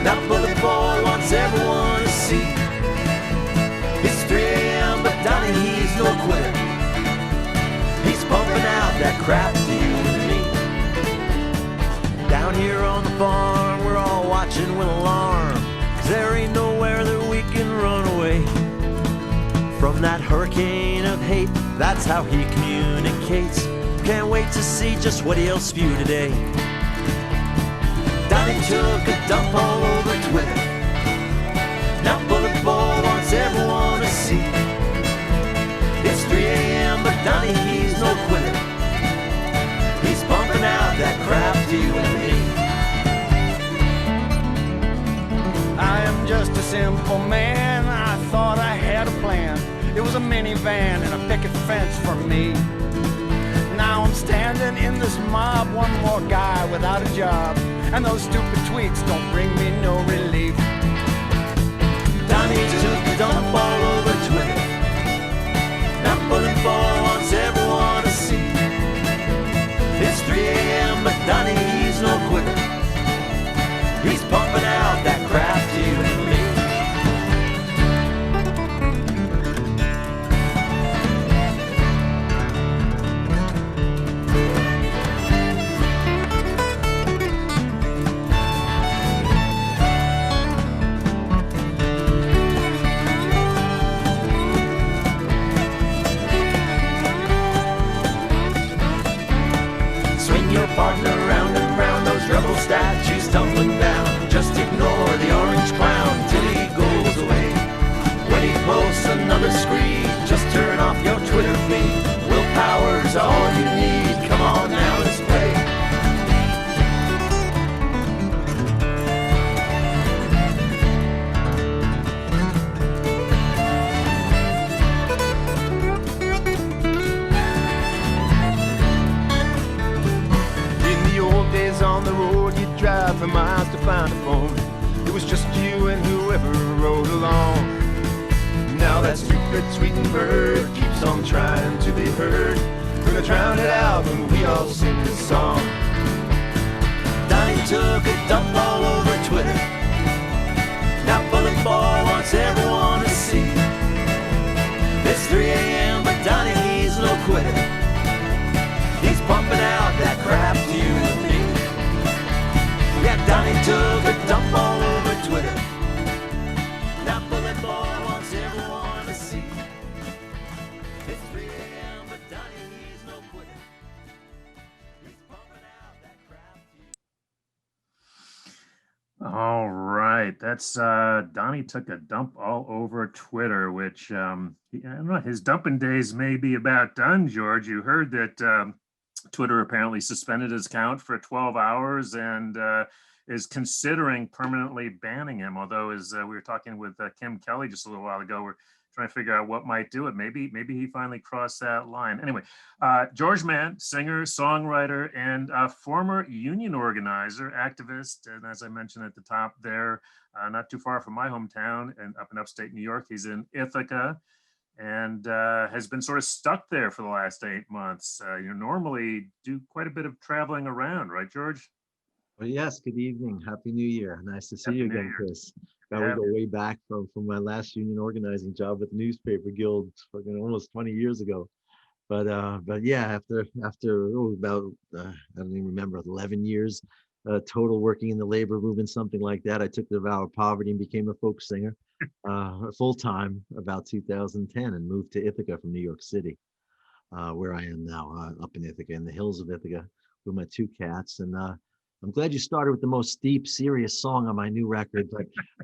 Now Bullet Boy wants everyone to see. It's 3 a.m. but Donnie, he's no quitter. He's pumping out that crap to you and me. Down here on the farm, we're all watching with alarm. There ain't nowhere that we can run away from that hurricane of hate. That's how he communicates. Can't wait to see just what he'll spew today. Donnie took a dump all over Twitter. Now Bullet Boy wants everyone to see. It's 3 a.m. but Donnie, he's no quitter. He's pumping out that crap to you and me. I am just a simple man. I thought I had a plan. It was a minivan and a picket fence for me. Now I'm Standing in this mob, one more guy without a job. And those stupid tweets don't bring me no relief. Donnie took a dump all over Twitter. Not pulling for wants everyone to see. It's 3 a.m. but Donnie, he's no quitter. He's pumping out that crap to you and me. Swing your partner round and round, those rebel statues tumbling down. Just ignore the orange clown till he goes away. When he posts another screed, just turn off your Twitter feed. Willpower's all you need. Come on now, let's play. In the old days on the road, you'd drive for miles to find a phone. It was just you and whoever rode along. Now that stupid tweeting bird keeps on trying to be heard. We're gonna drown it out when we all sing this song. Donnie took a dump all over Twitter. Now pulling for wants everyone to see. It's 3 a.m. but Donnie, he's no quitter. He's pumping out that crap to you and me. Yeah, Donnie took a dump all over Twitter. Now pulling for wants everyone to see. It's 3 a.m. but Donnie, he's no quitter. He's pumping out that crap to you. All right, that's Donnie took a dump all over Twitter, which I don't know, his dumping days may be about done. George, you heard that Twitter apparently suspended his account for 12 hours and is considering permanently banning him. Although, as we were talking with Kim Kelly just a little while ago, we're trying to figure out what might do it. Maybe he finally crossed that line. Anyway, George Mann, singer, songwriter, and former union organizer, activist, and as I mentioned at the top there, not too far from my hometown and up in upstate New York. He's in Ithaca and has been sort of stuck there for the last 8 months. You normally do quite a bit of traveling around, right, George? Well, yes, good evening. Happy New Year. Nice to see Happy you New again, Year. Chris. Yeah. We go way back from my last union organizing job with the newspaper guild fucking almost 20 years ago. But yeah, after about I don't even remember, 11 years total working in the labor movement, something like that. I took the vow of poverty and became a folk singer full time about 2010 and moved to Ithaca from New York City, where I am now, up in Ithaca, in the hills of Ithaca, with my 2 cats. And I'm glad you started with the most steep, serious song on my new record,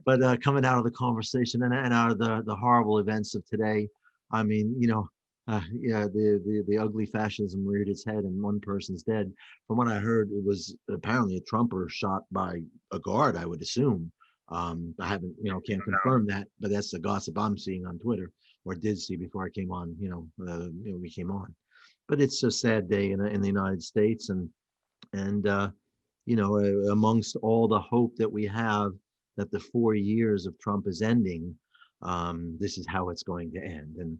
but coming out of the conversation and out of the horrible events of today, I mean, yeah, the ugly fascism reared its head and one person's dead. From what I heard, it was apparently a Trumper shot by a guard, I would assume. I haven't, can't confirm that, but that's the gossip I'm seeing on Twitter, or did see before I came on, we came on. But it's a sad day in the United States, and amongst all the hope that we have that the 4 years of Trump is ending, this is how it's going to end. And,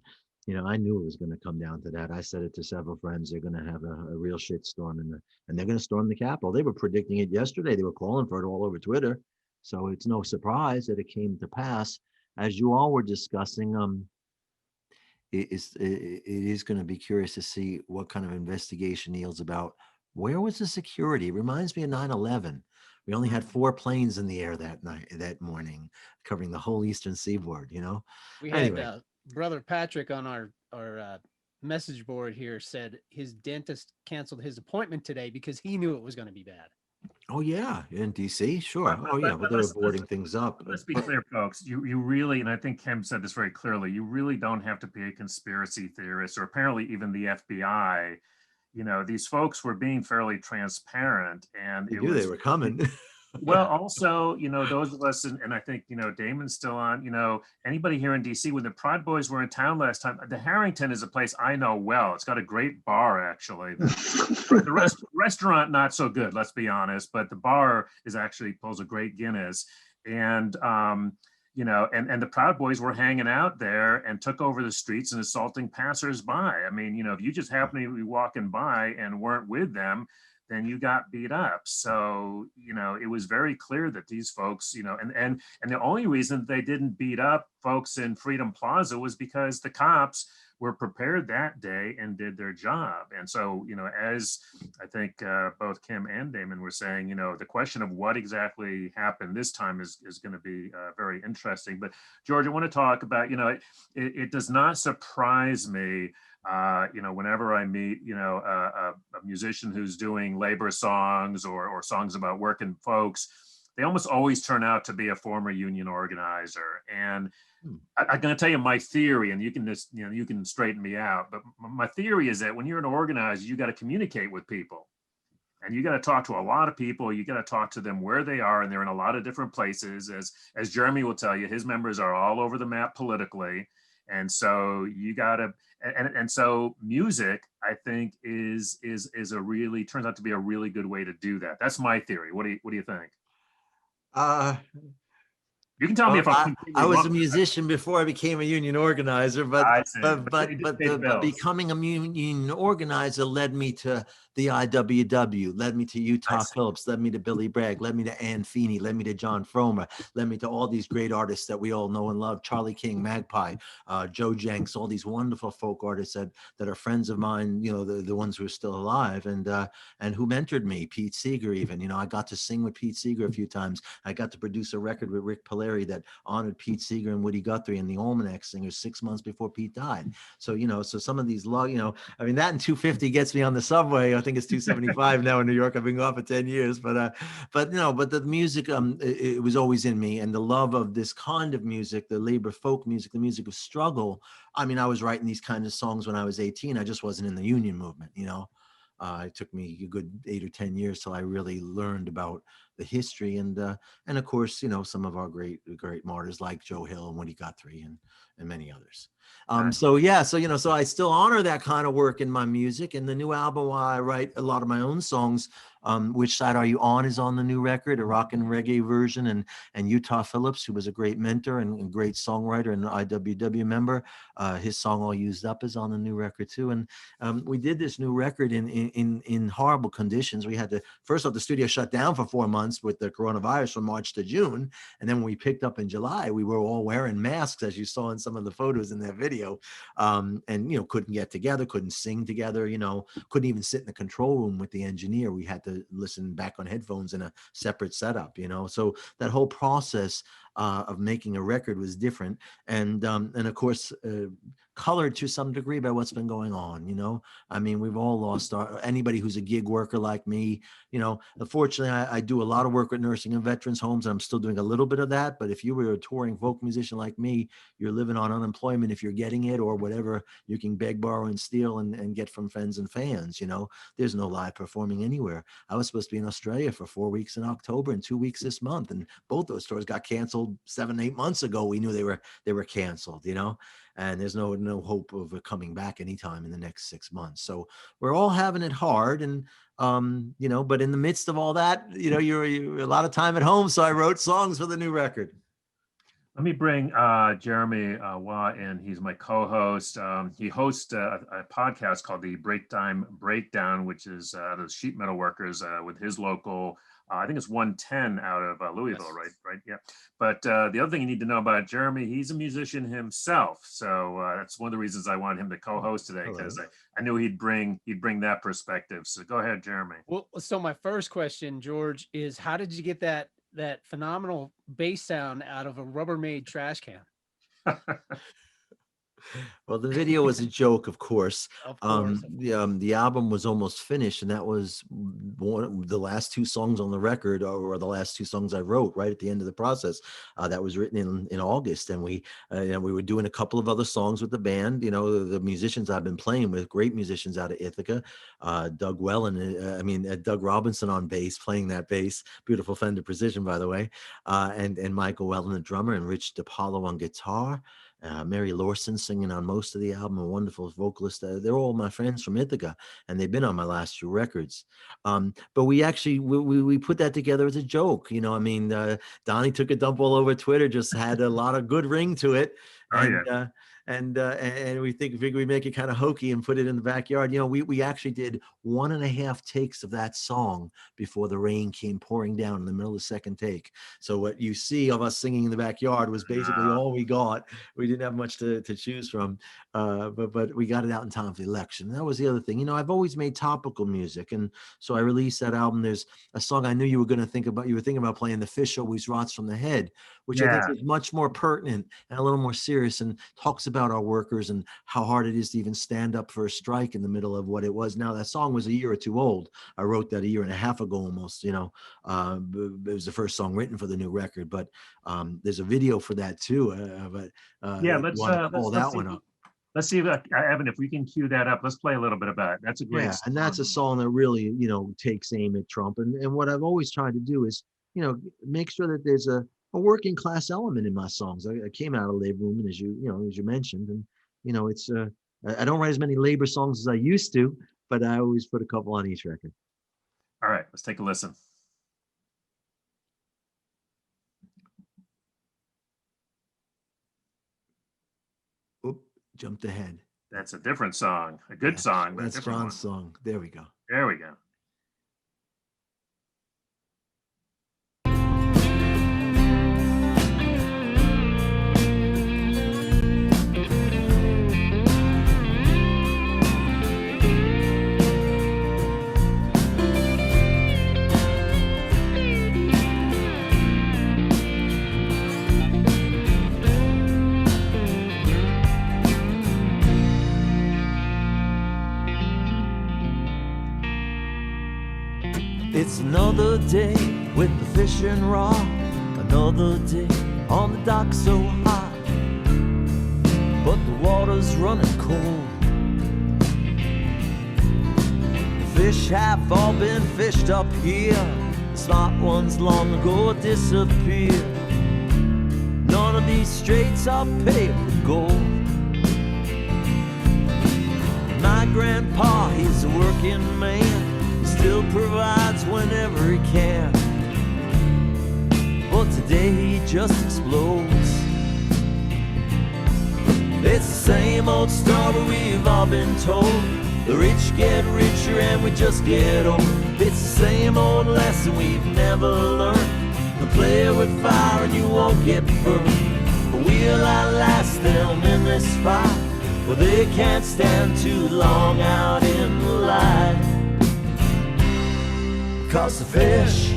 I knew it was going to come down to that. I said it to several friends. They're going to have a real shit storm and they're going to storm the Capitol. They were predicting it yesterday. They were calling for it all over Twitter. So it's no surprise that it came to pass. As you all were discussing, it is going to be curious to see what kind of investigation yields about. Where was the security? It reminds me of 9/11. We only had 4 planes in the air that morning, covering the whole eastern seaboard. We had Anyway. Brother Patrick on our message board here said his dentist canceled his appointment today because he knew it was going to be bad. Oh yeah, in DC, sure. But- Oh yeah, but but they were let's- boarding things up. Let's be clear, folks. You really, and I think Kim said this very clearly, you really don't have to be a conspiracy theorist, or apparently even the FBI. These folks were being fairly transparent, and They knew they were coming. Well, also, those of us, and I think, Damon's still on, anybody here in DC, when the Proud Boys were in town last time, the Harrington is a place I know well. It's got a great bar, actually. The restaurant, not so good, let's be honest, but the bar is actually pulls a great Guinness. And, and the Proud Boys were hanging out there and took over the streets and assaulting passersby. I mean, if you just happen to be walking by and weren't with them, then you got beat up. So, it was very clear that these folks, and the only reason they didn't beat up folks in Freedom Plaza was because the cops were prepared that day and did their job. And so, as I think both Kim and Damon were saying, the question of what exactly happened this time is going to be very interesting. But George, I want to talk about, it does not surprise me whenever I meet, a musician who's doing labor songs or songs about working folks, they almost always turn out to be a former union organizer. And I'm going to tell you my theory, and you can just, you can straighten me out. But my theory is that when you're an organizer, you got to communicate with people. And you got to talk to a lot of people. You got to talk to them where they are, and they're in a lot of different places. As Jeremy will tell you, his members are all over the map politically. And so you got to, and so music, I think, is a really, turns out to be a really good way to do that. That's my theory. What do you think? You can tell me if I'm I was wrong. a musician before I became a union organizer, but becoming a union organizer led me to the IWW, led me to Utah Phillips, led me to Billy Bragg, led me to Ann Feeney, led me to John Fromer, led me to all these great artists that we all know and love, Charlie King, Magpie, Joe Jenks, all these wonderful folk artists that are friends of mine, the ones who are still alive and who mentored me, Pete Seeger even, I got to sing with Pete Seeger a few times. I got to produce a record with Rick Polari that honored Pete Seeger and Woody Guthrie and the Almanac Singers 6 months before Pete died. So, so some of these that and 250 gets me on the subway. I think it's 275 now in New York. I've been gone for 10 years, but the music, it was always in me, and the love of this kind of music, the labor folk music, the music of struggle. I mean, I was writing these kind of songs when I was 18. I just wasn't in the union movement, It took me a good 8 or 10 years till I really learned about the history and of course, some of our great martyrs like Joe Hill and Woody Guthrie and many others. So I still honor that kind of work in my music. And the new album, while I write a lot of my own songs, Which Side Are You On is on the new record, a rock and reggae version, and Utah Phillips, who was a great mentor and great songwriter and IWW member, his song All Used Up is on the new record too. And we did this new record in horrible conditions. We had to, first off, the studio shut down for 4 months with the coronavirus from March to June. And then when we picked up in July, we were all wearing masks, as you saw in some of the photos in that video, and couldn't get together, couldn't sing together, couldn't even sit in the control room with the engineer. We had to listen back on headphones in a separate setup, so that whole process of making a record was different, and of course colored to some degree by what's been going on. I mean, we've all lost anybody who's a gig worker like me. Unfortunately, I do a lot of work with nursing and veterans homes, and I'm still doing a little bit of that. But if you were a touring folk musician like me, you're living on unemployment if you're getting it, or whatever you can beg, borrow, and steal and get from friends and fans. There's no live performing anywhere. I was supposed to be in Australia for 4 weeks in October and 2 weeks this month, and both those tours got canceled 7-8 months ago. We knew they were canceled, and there's no hope of it coming back anytime in the next 6 months. So we're all having it hard, and but in the midst of all that, you're a lot of time at home. So I wrote songs for the new record. Let me bring Jeremy Waugh in. He's my co-host. He hosts a podcast called the Breaktime Breakdown, which is the sheet metal workers with his local, I think it's 110 out of Louisville, yes. Right? Yeah. But the other thing you need to know about Jeremy, he's a musician himself. So that's one of the reasons I wanted him to co-host today, because I knew he'd bring that perspective. So go ahead, Jeremy. Well, so my first question, George, is how did you get that phenomenal bass sound out of a Rubbermaid trash can? Well, the video was a joke, of course. Of course. The album was almost finished, and that was the last two songs on the record, or the last two songs I wrote right at the end of the process. That was written in August, and we were doing a couple of other songs with the band. You know, the musicians I've been playing with, great musicians out of Ithaca, Doug Robinson on bass, playing that bass, beautiful Fender Precision, by the way, and Michael Wellen, the drummer, and Rich DiPaolo on guitar. Mary Lawson singing on most of the album, a wonderful vocalist. They're all my friends from Ithaca, and they've been on my last few records. But we actually, we put that together as a joke. You know, I mean, Donnie Took a Dump All Over Twitter just had a lot of good ring to it. And we figure we make it kind of hokey and put it in the backyard. You know, we actually did 1.5 takes of that song before the rain came pouring down in the middle of the second take. So what you see of us singing in the backyard was basically all we got. We didn't have much to choose from, but we got it out in time for the election. And that was the other thing. You know, I've always made topical music, and so I released that album. There's a song I knew you were going to think about. You were thinking about playing. The Fish Always Rots from the Head, which I think is much more pertinent and a little more serious, and talks about our workers and how hard it is to even stand up for a strike in the middle of what it was. Now, that song was a year or two old. I wrote that 1.5 years ago almost, you know. It was the first song written for the new record, but there's a video for that too. Let's see if Evan, if we can cue that up. Let's play a little bit about it. That's a great song. And that's a song that really, you know, takes aim at Trump. And what I've always tried to do is, you know, make sure that there's a working class element in my songs. I came out of labor room, and as you mentioned, and you know, it's I don't write as many labor songs as I used to, but I always put a couple on each record. All right, let's take a listen. Oop, jumped ahead. That's a different song, a good song. That's John's song. There we go. There we go. It's another day with the fishing rod, another day on the dock so hot, but the water's running cold. The fish have all been fished up here, the smart ones long ago disappeared. None of these straits are paved with gold. My grandpa, he's a working man, still provides whenever he can, but today he just explodes. It's the same old story we've all been told. The rich get richer and we just get old. It's the same old lesson we've never learned. To play with fire and you won't get burned. But we'll outlast them in this fight, well, they can't stand too long out in the light. 'Cause the fish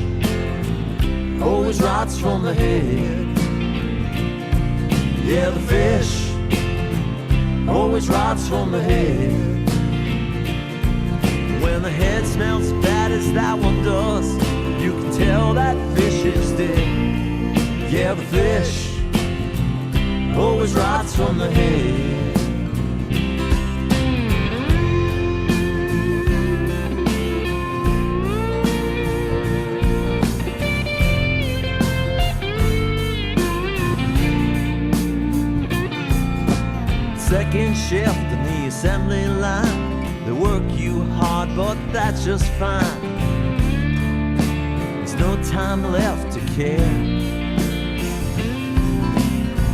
always rots from the head. Yeah, the fish always rots from the head. When the head smells bad as that one does, you can tell that fish is dead. Yeah, the fish always rots from the head. Second shift in the assembly line, they work you hard, but that's just fine. There's no time left to care.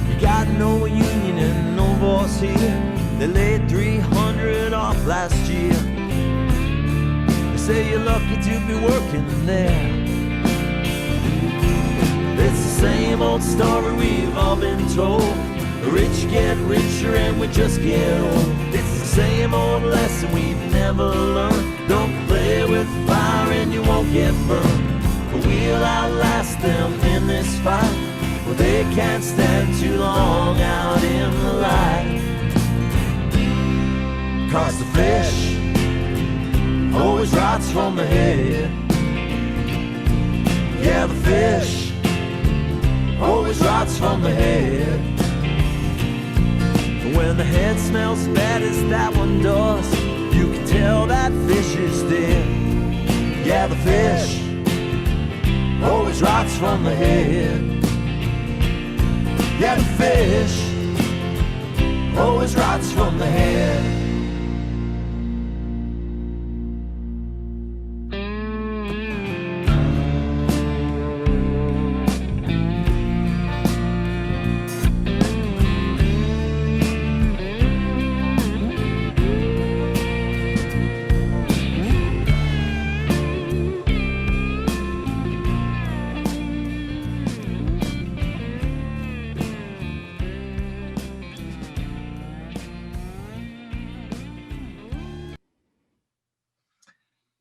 You got no union and no boss here. They laid 300 off last year. They say you're lucky to be working there. It's the same old story we've all been told. The rich get richer and we just get old. It's the same old lesson we've never learned. Don't play with fire and you won't get burned. But we'll outlast them in this fight. Well, they can't stand too long out in the light. fish always rots from the head. Yeah, the fish always rots from the head. When the head smells as bad as that one does, you can tell that fish is dead. Yeah, the fish always rots from the head. Yeah, the fish always rots from the head.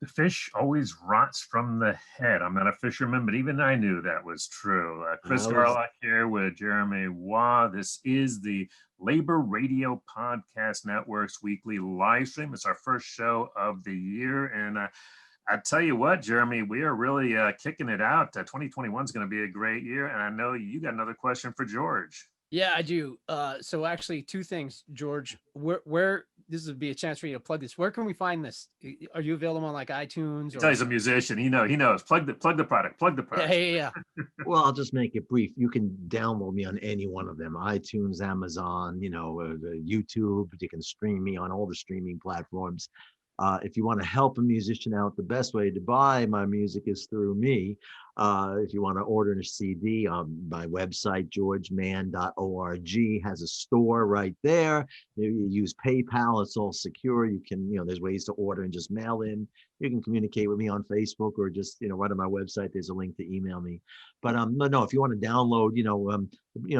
The fish always rots from the head. I'm not a fisherman, but even I knew that was true. Chris Garlock here with Jeremy Waugh. This is the Labor Radio Podcast Network's weekly live stream. It's our first show of the year. And I tell you what, Jeremy, we are really kicking it out. 2021 is going to be a great year. And I know you got another question for George. Yeah, I do. So actually, two things, George. Where this would be a chance for you to plug this. Where can we find this? Are you available on like iTunes? He's a musician. He knows. Plug the product. Plug the product. Yeah. Well, I'll just make it brief. You can download me on any one of them: iTunes, Amazon, YouTube. You can stream me on all the streaming platforms. If you want to help a musician out, the best way to buy my music is through me. If you want to order a CD, my website, georgemann.org, has a store right there. You use PayPal, it's all secure. You can, there's ways to order and just mail in. You can communicate with me on Facebook or just, right on my website, there's a link to email me. But no, if you want to download,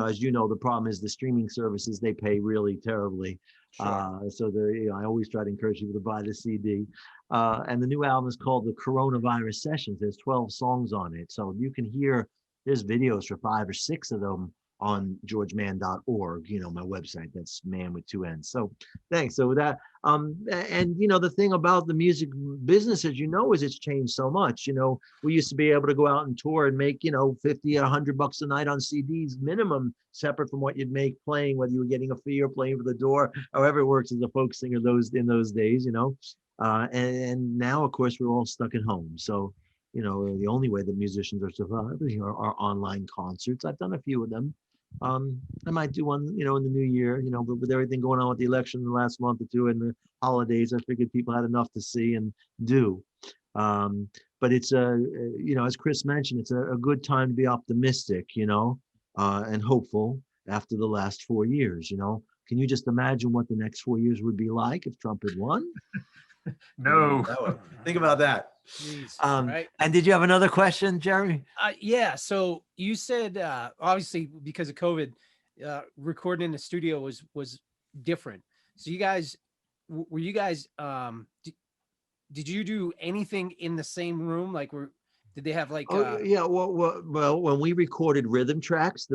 as you know, the problem is the streaming services, they pay really terribly. Sure. So I always try to encourage people to buy the CD. And the new album is called The Coronavirus Sessions. There's 12 songs on it. So you can hear, there's videos for 5 or 6 of them on georgemann.org, my website. That's Mann with 2 N's. So thanks. So that, and the thing about the music business, as is it's changed so much. We used to be able to go out and tour and make, $50 or $100 a night on CDs minimum, separate from what you'd make playing, whether you were getting a fee or playing for the door, however it works as a folk singer in those days, and now, of course, we're all stuck at home. So, the only way that musicians are surviving are online concerts. I've done a few of them. I might do one, in the new year, but with everything going on with the election in the last month or two and the holidays, I figured people had enough to see and do. But it's as Chris mentioned, it's a good time to be optimistic, and hopeful after the last 4 years, Can you just imagine what the next 4 years would be like if Trump had won? No. Think about that. Jeez, right. And did you have another question, Jeremy? Yeah. So you said, obviously because of COVID, recording in the studio was different. So you guys, were you guys, did you do anything in the same room? Like did they have like? Well, when we recorded rhythm tracks,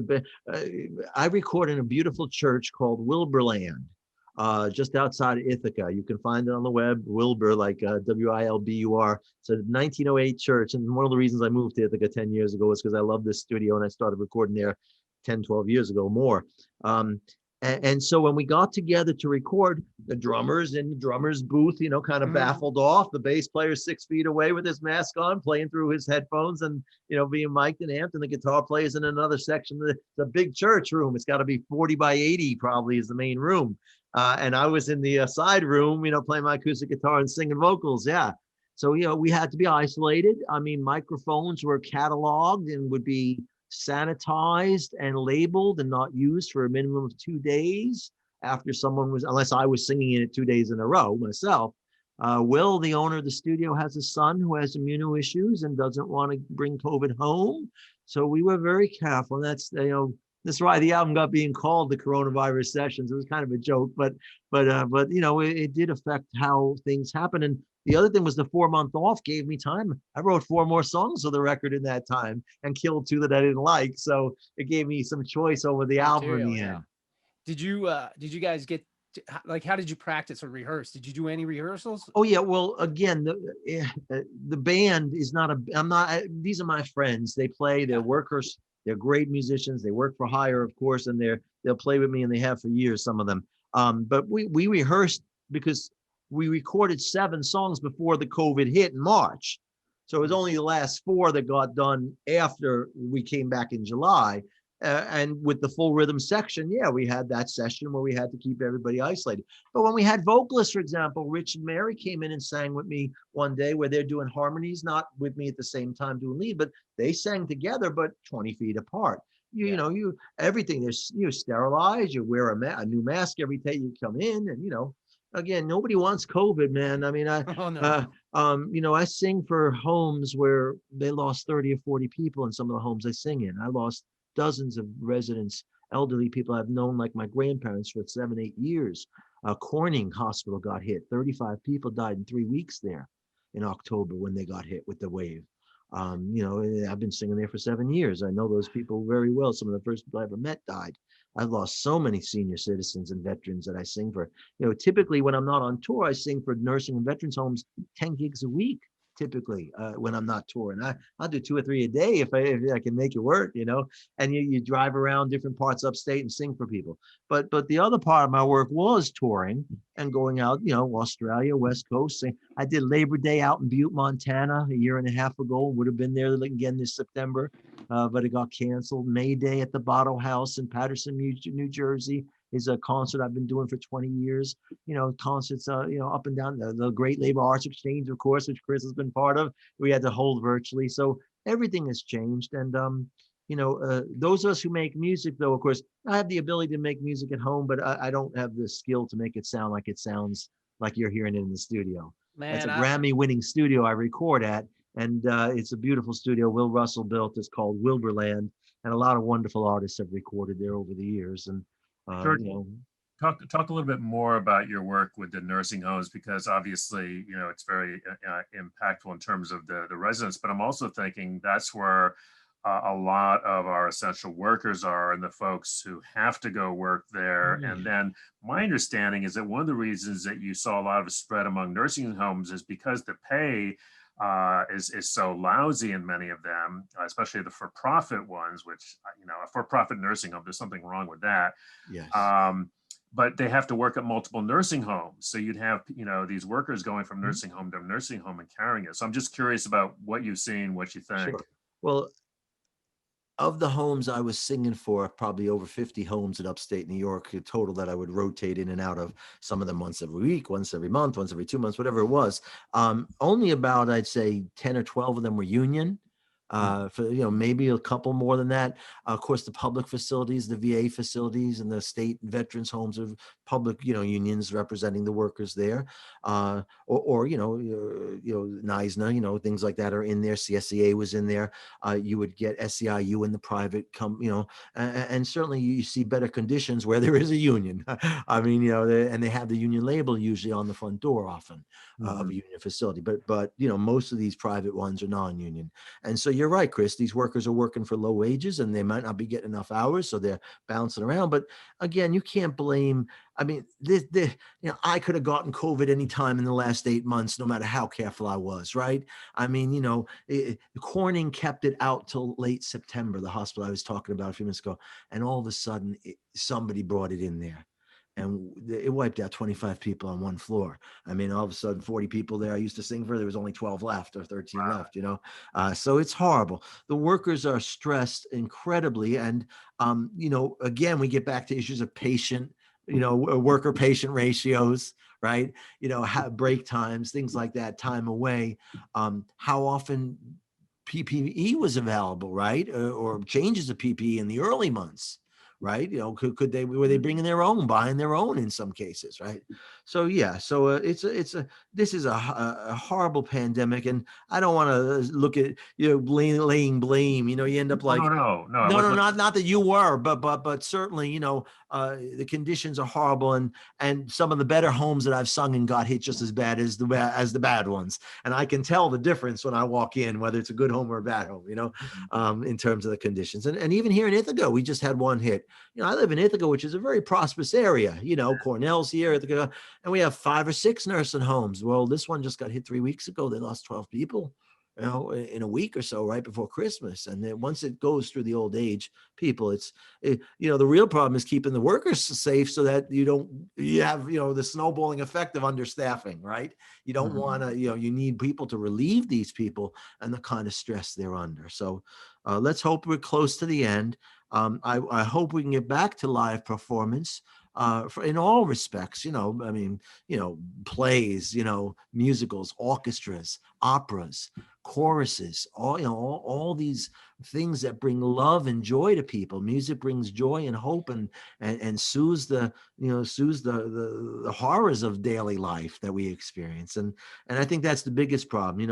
I recorded in a beautiful church called Wilburland. Just outside of Ithaca. You can find it on the web, Wilbur, like Wilbur. It's a 1908 church. And one of the reasons I moved to Ithaca 10 years ago was because I love this studio and I started recording there 10, 12 years ago more. And so when we got together to record, the drummers in the drummer's booth, kind of baffled off, the bass player 6 feet away with his mask on, playing through his headphones and, being mic'd and amped, and the guitar players in another section. The big church room, it's got to be 40 by 80 probably is the main room. And I was in the side room, playing my acoustic guitar and singing vocals. Yeah. So, we had to be isolated. I mean, microphones were cataloged and would be sanitized and labeled and not used for a minimum of 2 days after unless I was singing in it 2 days in a row myself. Will, the owner of the studio, has a son who has immuno issues and doesn't want to bring COVID home. So we were very careful. That's why the album got being called The Coronavirus Sessions. It was kind of a joke, but it did affect how things happen. And the other thing was the 4-month off gave me time. I wrote 4 more songs for the record in that time and killed 2 that I didn't like. So it gave me some choice over the album in the end. Did you guys get Like, how did you practice or rehearse? Did you do any rehearsals? Oh yeah, well, again, the band is not I'm not. These are my friends. They play. They're workers. They're great musicians. They work for hire, of course, and they'll play with me, and they have for years. Some of them. But we rehearsed because we recorded 7 songs before the COVID hit in March. So it was only the last 4 that got done after we came back in July. And with the full rhythm section, yeah, we had that session where we had to keep everybody isolated. But when we had vocalists, for example, Rich and Mary came in and sang with me one day where they're doing harmonies, not with me at the same time doing lead, but they sang together, but 20 feet apart. You know, everything, you sterilize, you wear a new mask every day you come in, and, again, nobody wants COVID, man. I mean, I sing for homes where they lost 30 or 40 people in some of the homes I sing in. I lost dozens of residents, elderly people I've known, like my grandparents, for 7, 8 years. Corning Hospital got hit. 35 people died in 3 weeks there in October when they got hit with the wave. I've been singing there for 7 years. I know those people very well. Some of the first people I ever met died. I've lost so many senior citizens and veterans that I sing for. Typically when I'm not on tour, I sing for nursing and veterans homes 10 gigs a week. Typically, when I'm not touring, I'll do 2 or 3 a day if I can make it work, and you drive around different parts upstate and sing for people. But the other part of my work was touring and going out, Australia, West Coast. I did Labor Day out in Butte, Montana a year and a half ago. Would have been there again this September, but it got canceled. May Day at the Bottle House in Patterson, New Jersey. Is a concert I've been doing for 20 years. Concerts, up and down the Great Labor Arts Exchange, of course, which Chris has been part of. We had to hold virtually. So everything has changed. And, those of us who make music, though, of course, I have the ability to make music at home, but I don't have the skill to make it sound like it sounds like you're hearing it in the studio. Man, it's a Grammy-winning studio I record at. And it's a beautiful studio Will Russell built. It's called Wilburland. And a lot of wonderful artists have recorded there over the years. And George, talk a little bit more about your work with the nursing homes, because obviously, it's very impactful in terms of the residents, but I'm also thinking that's where a lot of our essential workers are, and the folks who have to go work there. And then my understanding is that one of the reasons that you saw a lot of spread among nursing homes is because the pay is so lousy in many of them, especially the for-profit ones, which, a for-profit nursing home, there's something wrong with that. Yes. But they have to work at multiple nursing homes. So you'd have, these workers going from nursing home to nursing home and carrying it. So I'm just curious about what you've seen, what you think. Sure. Well, of the homes I was singing for, probably over 50 homes in upstate New York, a total that I would rotate in and out of, some of them once every week, once every month, once every 2 months, whatever it was. Only about, I'd say 10 or 12 of them were union. For maybe a couple more than that. Of course, the public facilities, the VA facilities, and the state veterans homes of public, unions representing the workers there, or NISNA, things like that are in there. CSEA was in there. You would get SEIU in the private, and certainly you see better conditions where there is a union. I mean, and they have the union label usually on the front door often of a union facility. But most of these private ones are non-union, and so you're right, Chris. These workers are working for low wages, and they might not be getting enough hours, so they're bouncing around. But again, you can't blame. I mean, I could have gotten COVID any time in the last 8 months, no matter how careful I was, right? I mean, Corning kept it out till late September, the hospital I was talking about a few minutes ago, and all of a sudden, somebody brought it in there. And it wiped out 25 people on one floor. I mean, all of a sudden, 40 people there I used to sing for, there was only 12 left or 13 left, So it's horrible. The workers are stressed incredibly. And, again, we get back to issues of patient, worker-patient ratios, right? Break times, things like that, time away. How often PPE was available, right? Or changes of PPE in the early months. Right. Were they bringing their own, buying their own in some cases. Right. So, yeah. So this is a horrible pandemic. And I don't want to look at, laying blame, you end up like, No, not that you were, but certainly, the conditions are horrible, and some of the better homes that I've sung in got hit just as bad as the bad ones. And I can tell the difference when I walk in, whether it's a good home or a bad home, in terms of the conditions. And even here in Ithaca, we just had one hit. I live in Ithaca, which is a very prosperous area. Cornell's here, Ithaca, and we have 5 or 6 nursing homes. Well, this one just got hit 3 weeks ago. They lost 12 people, in a week or so, right before Christmas. And then once it goes through the old age people, the real problem is keeping the workers safe so that you have, the snowballing effect of understaffing, right? You don't want to, you need people to relieve these people and the kind of stress they're under. So let's hope we're close to the end. I hope we can get back to live performance. In all respects, plays, musicals, orchestras, operas, choruses, all these things that bring love and joy to people. Music brings joy and hope and soothes the horrors of daily life that we experience. And I think that's the biggest problem,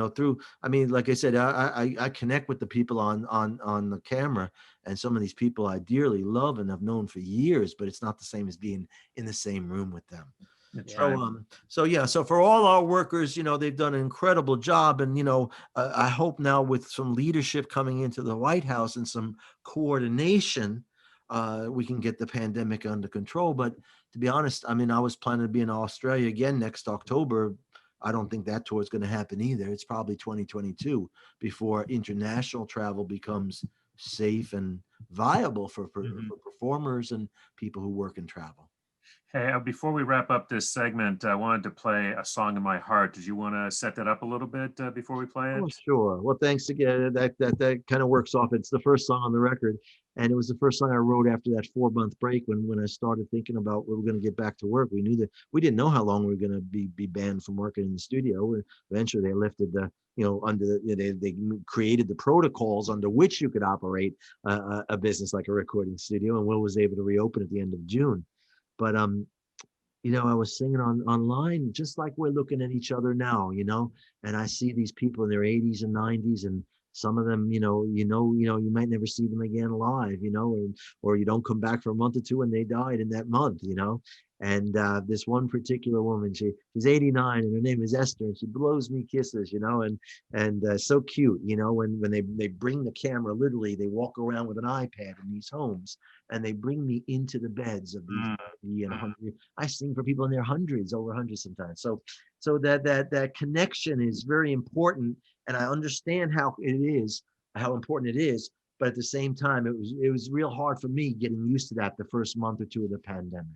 like I said, I connect with the people on the camera, and some of these people I dearly love and have known for years, but it's not the same as being in the same room with them. So for all our workers, they've done an incredible job. And, I hope now with some leadership coming into the White House and some coordination, we can get the pandemic under control. But to be honest, I was planning to be in Australia again next October. I don't think that tour is going to happen either. It's probably 2022 before international travel becomes safe and viable for performers and people who work in travel. Hey, before we wrap up this segment, I wanted to play a song in my heart. Did you want to set that up a little bit before we play it? Oh, sure. Well, thanks again. That kind of works off. It's the first song on the record, and it was the first song I wrote after that 4-month break when I started thinking about we were going to get back to work. We knew that we didn't know how long we were going to be banned from working in the studio. Eventually, they lifted the they created the protocols under which you could operate a business like a recording studio, and Will was able to reopen at the end of June. But I was singing online just like we're looking at each other now, and I see these people in their 80s and 90s, and some of them, you might never see them again live, or you don't come back for a month or two and they died in that month, And this one particular woman, she's 89 and her name is Esther, and she blows me kisses, and so cute, when they bring the camera, literally they walk around with an iPad in these homes, and they bring me into the beds of these 100. I sing for people in their hundreds, over 100 sometimes. So that connection is very important, and I understand how important it is. But at the same time, it was real hard for me getting used to that the first month or two of the pandemic.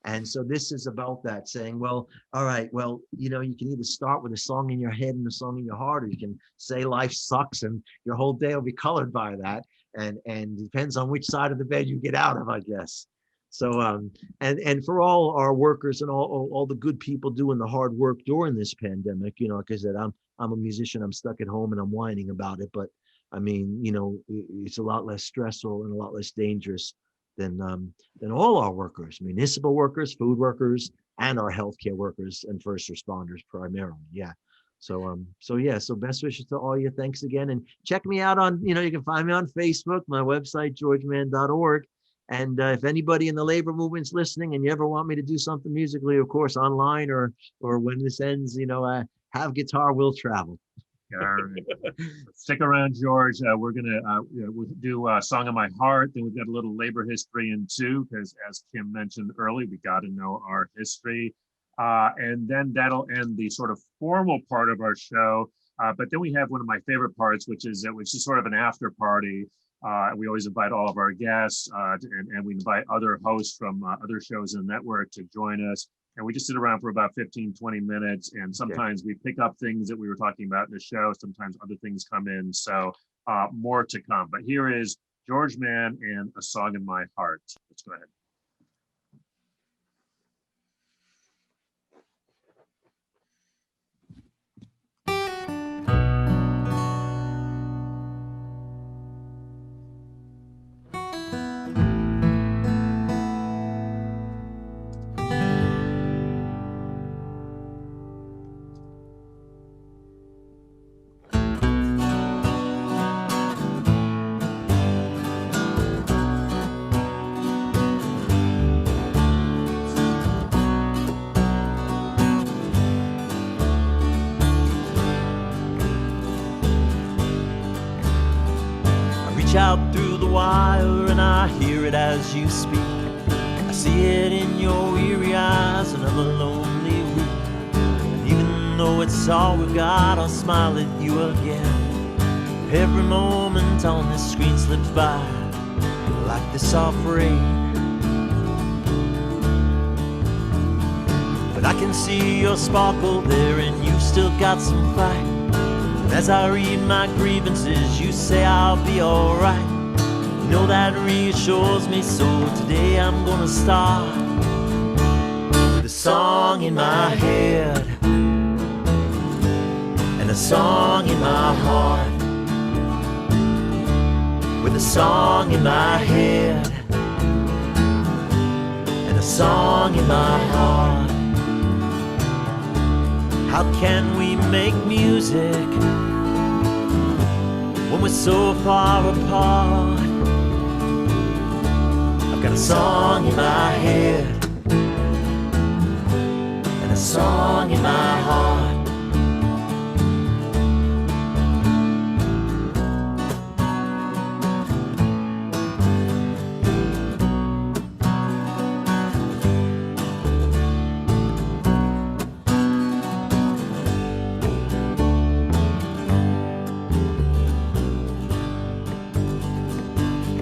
And so this is about that, saying, well, all right, well, you can either start with a song in your head and a song in your heart, or you can say life sucks and your whole day will be colored by that. And it depends on which side of the bed you get out of, I guess. So, and for all our workers and all the good people doing the hard work during this pandemic, like I said, I'm a musician, I'm stuck at home and I'm whining about it. But I mean, it's a lot less stressful and a lot less dangerous than all our workers, municipal workers, food workers, and our healthcare workers and first responders primarily. Yeah. So best wishes to all you. Thanks again. And check me out on, you can find me on Facebook, my website, georgemann.org. And if anybody in the labor movement's listening and you ever want me to do something musically, of course, online or when this ends, have guitar will travel. Stick around, George. We're gonna we'll do a Song of My Heart. Then we've got a little labor history in too, because as Kim mentioned earlier, we got to know our history, and then that'll end the sort of formal part of our show. But then we have one of my favorite parts, which is sort of an after party. We always invite all of our guests, and we invite other hosts from other shows in the network to join us. And we just sit around for about 15, 20 minutes. And sometimes we pick up things that we were talking about in the show. Sometimes other things come in. So more to come. But here is George Mann and A Song in My Heart. Let's go ahead. reach out through the wire and I hear it as you speak. I see it in your weary eyes, another lonely week. And even though it's all we've got, I'll smile at you again. Every moment on this screen slips by like the soft rain. But I can see your sparkle there and you've still got some fight. And as I read my grievances, you say I'll be alright. You know that reassures me, so today I'm gonna start with a song in my head and a song in my heart. With a song in my head and a song in my heart. How can we make music when we're so far apart? I've got a song in my head and a song in my heart.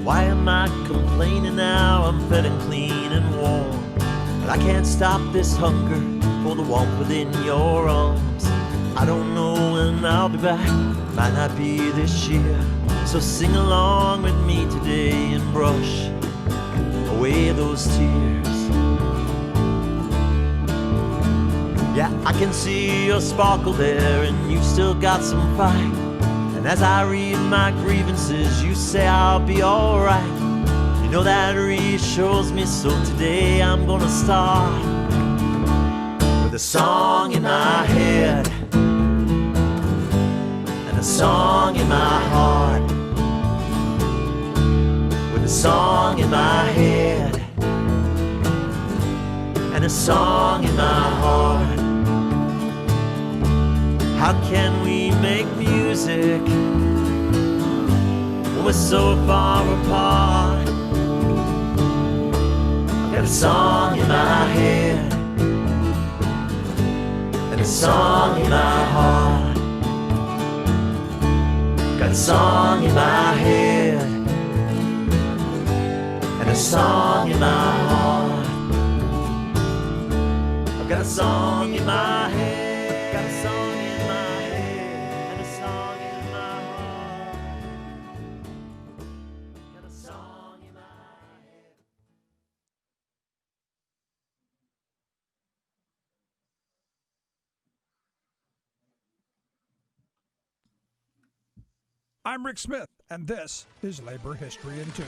Why am I complaining now? I'm fed and clean and warm, but I can't stop this hunger for the warmth within your arms. I don't know when I'll be back, might not be this year. So sing along with me today and brush away those tears. Yeah, I can see your sparkle there and you've still got some fight. And as I read my grievances, you say I'll be alright. You know that reassures me, so today I'm gonna start with a song in my head and a song in my heart. With a song in my head and a song in my heart. How can we make music when we're so far apart? I've got a song in my head and a song in my heart. Got a song in my head and a song in my heart. I've got a song in my head, got a song in my head and a song in my heart. Got a song in my head. I'm Rick Smith, and this is Labor History in 2.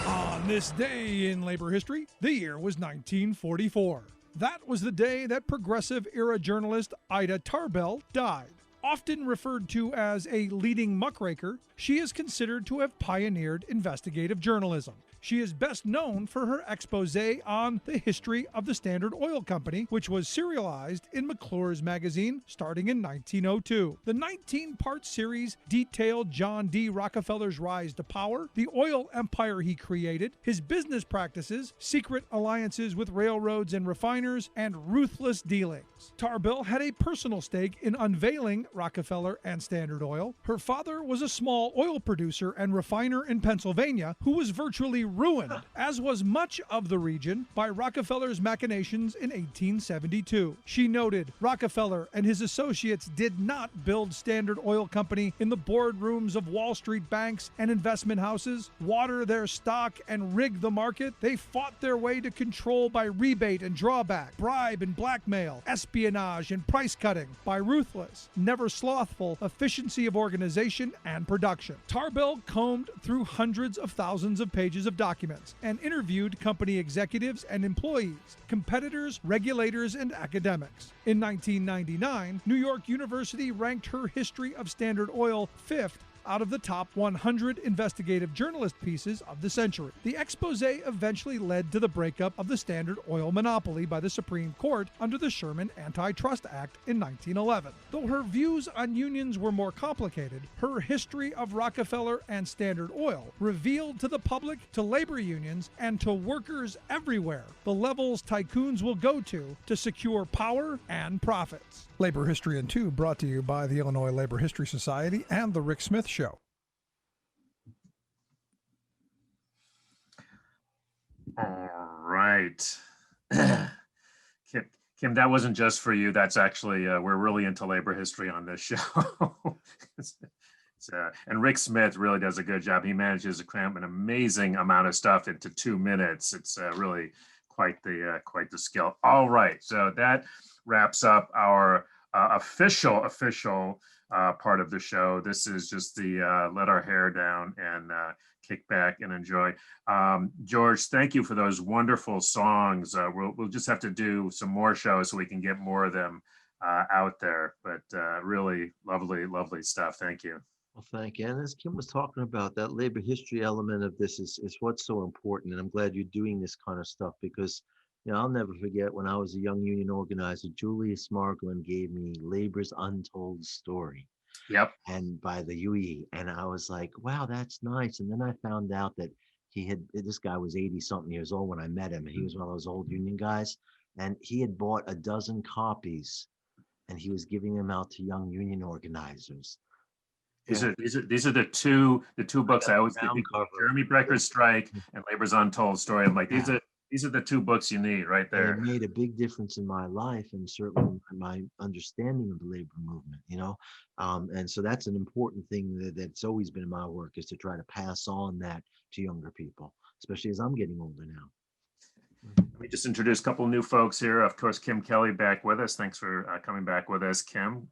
On this day in labor history, the year was 1944. That was the day that progressive-era journalist Ida Tarbell died. Often referred to as a leading muckraker, she is considered to have pioneered investigative journalism. She is best known for her expose on the history of the Standard Oil Company, which was serialized in McClure's magazine starting in 1902. The 19-part series detailed John D. Rockefeller's rise to power, the oil empire he created, his business practices, secret alliances with railroads and refiners, and ruthless dealings. Tarbell had a personal stake in unveiling Rockefeller and Standard Oil. Her father was a small oil producer and refiner in Pennsylvania who was virtually ruined, as was much of the region, by Rockefeller's machinations in 1872. She noted, Rockefeller and his associates did not build Standard Oil Company in the boardrooms of Wall Street banks and investment houses, water their stock and rig the market. They fought their way to control by rebate and drawback, bribe and blackmail, espionage and price cutting, by ruthless, never slothful efficiency of organization and production. Tarbell combed through hundreds of thousands of pages of documents and interviewed company executives and employees, competitors, regulators, and academics. In 1999, New York University ranked her history of Standard Oil 5th out of the top 100 investigative journalist pieces of the century. The expose eventually led to the breakup of the Standard Oil monopoly by the Supreme Court under the Sherman Antitrust Act in 1911. Though her views on unions were more complicated, her history of Rockefeller and Standard Oil revealed to the public, to labor unions, and to workers everywhere the levels tycoons will go to secure power and profits. Labor History in 2 brought to you by the Illinois Labor History Society and The Rick Smith Show. All right. Kim, that wasn't just for you. That's actually, we're really into labor history on this show. And Rick Smith really does a good job. He manages to cram an amazing amount of stuff into 2 minutes. It's really quite the skill. All right, so that wraps up our official part of the show. This is just the let our hair down and kick back and enjoy. George, thank you for those wonderful songs. We'll just have to do some more shows so we can get more of them out there. But really lovely stuff. Thank you. Well, thank you. And as Kim was talking about, that labor history element of this is what's so important. And I'm glad you're doing this kind of stuff because, you know, I'll never forget when I was a young union organizer, Julius Margolin gave me Labor's Untold Story. Yep. And by the UE. And I was like, wow, that's nice. And then I found out that this guy was 80 something years old when I met him. He was one of those old union guys. And he had bought a dozen copies and he was giving them out to young union organizers. These are the two books I always think of, Jeremy Brecker's Strike and Labor's Untold Story. I'm like, these are the two books you need right there. And it made a big difference in my life and certainly my understanding of the labor movement, you know. And so that's an important thing that's always been in my work, is to try to pass on that to younger people, especially as I'm getting older now. Let me just introduce a couple of new folks here. Of course, Kim Kelly back with us. Thanks for coming back with us, Kim.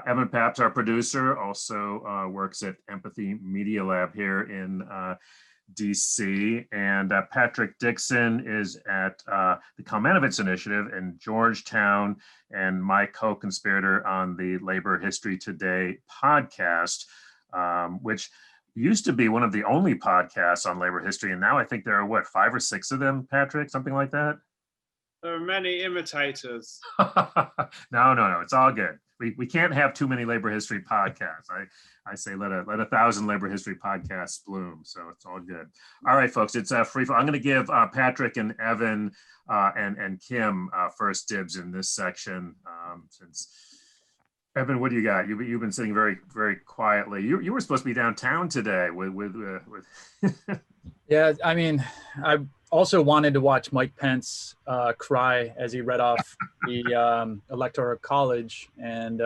Evan Papp's our producer, also works at Empathy Media Lab here in DC. And Patrick Dixon is at the Kalmanovitz Initiative in Georgetown and my co-conspirator on the Labor History Today podcast, which used to be one of the only podcasts on labor history. And now I think there are, 5 or 6 of them, Patrick, something like that? There are many imitators. No, it's all good. We can't have too many labor history podcasts. I say let 1,000 labor history podcasts bloom. So it's all good. All right, folks, it's free. I'm going to give Patrick and Evan and Kim first dibs in this section. Since Evan, what do you got? You've been sitting very, very quietly. You were supposed to be downtown today with. Yeah, I mean, I also wanted to watch Mike Pence cry as he read off the Electoral College and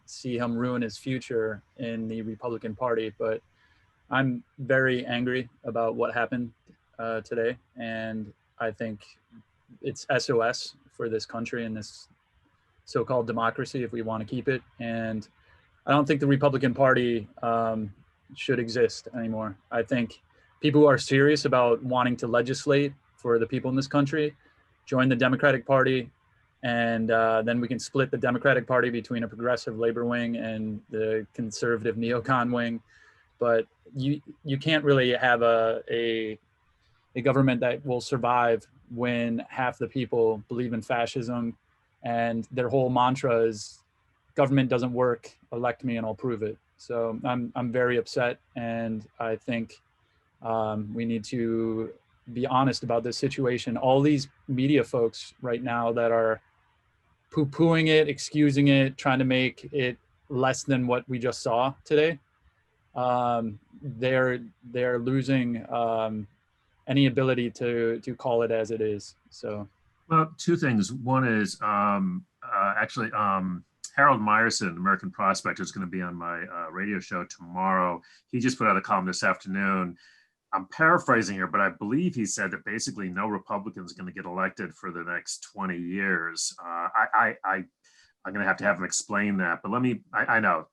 see him ruin his future in the Republican Party. But I'm very angry about what happened today. And I think it's SOS for this country and this so-called democracy if we want to keep it. And I don't think the Republican Party should exist anymore. I think people who are serious about wanting to legislate for the people in this country join the Democratic Party, and then we can split the Democratic Party between a progressive labor wing and the conservative neocon wing. But you can't really have a government that will survive when half the people believe in fascism and their whole mantra is government doesn't work, elect me and I'll prove it. So I'm very upset, and I think we need to be honest about this situation. All these media folks right now that are poo-pooing it, excusing it, trying to make it less than what we just saw today, they're losing any ability to call it as it is. So, well, two things. One is actually Harold Meyerson, American Prospector, is going to be on my radio show tomorrow. He just put out a column this afternoon. I'm paraphrasing here, but I believe he said that basically no Republican is going to get elected for the next 20 years. I'm going to have him explain that, but I know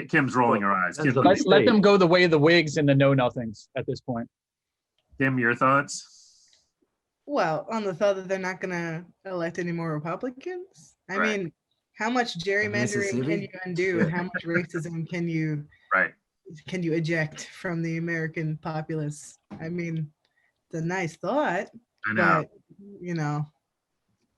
Kim's rolling her eyes. Kim, let them go the way of the Whigs and the know-nothings at this point. Kim, your thoughts? Well, on the thought that they're not going to elect any more Republicans. I mean, how much gerrymandering can you undo and how much racism can you can you eject from the American populace? I mean, it's a nice thought, I know. but you know,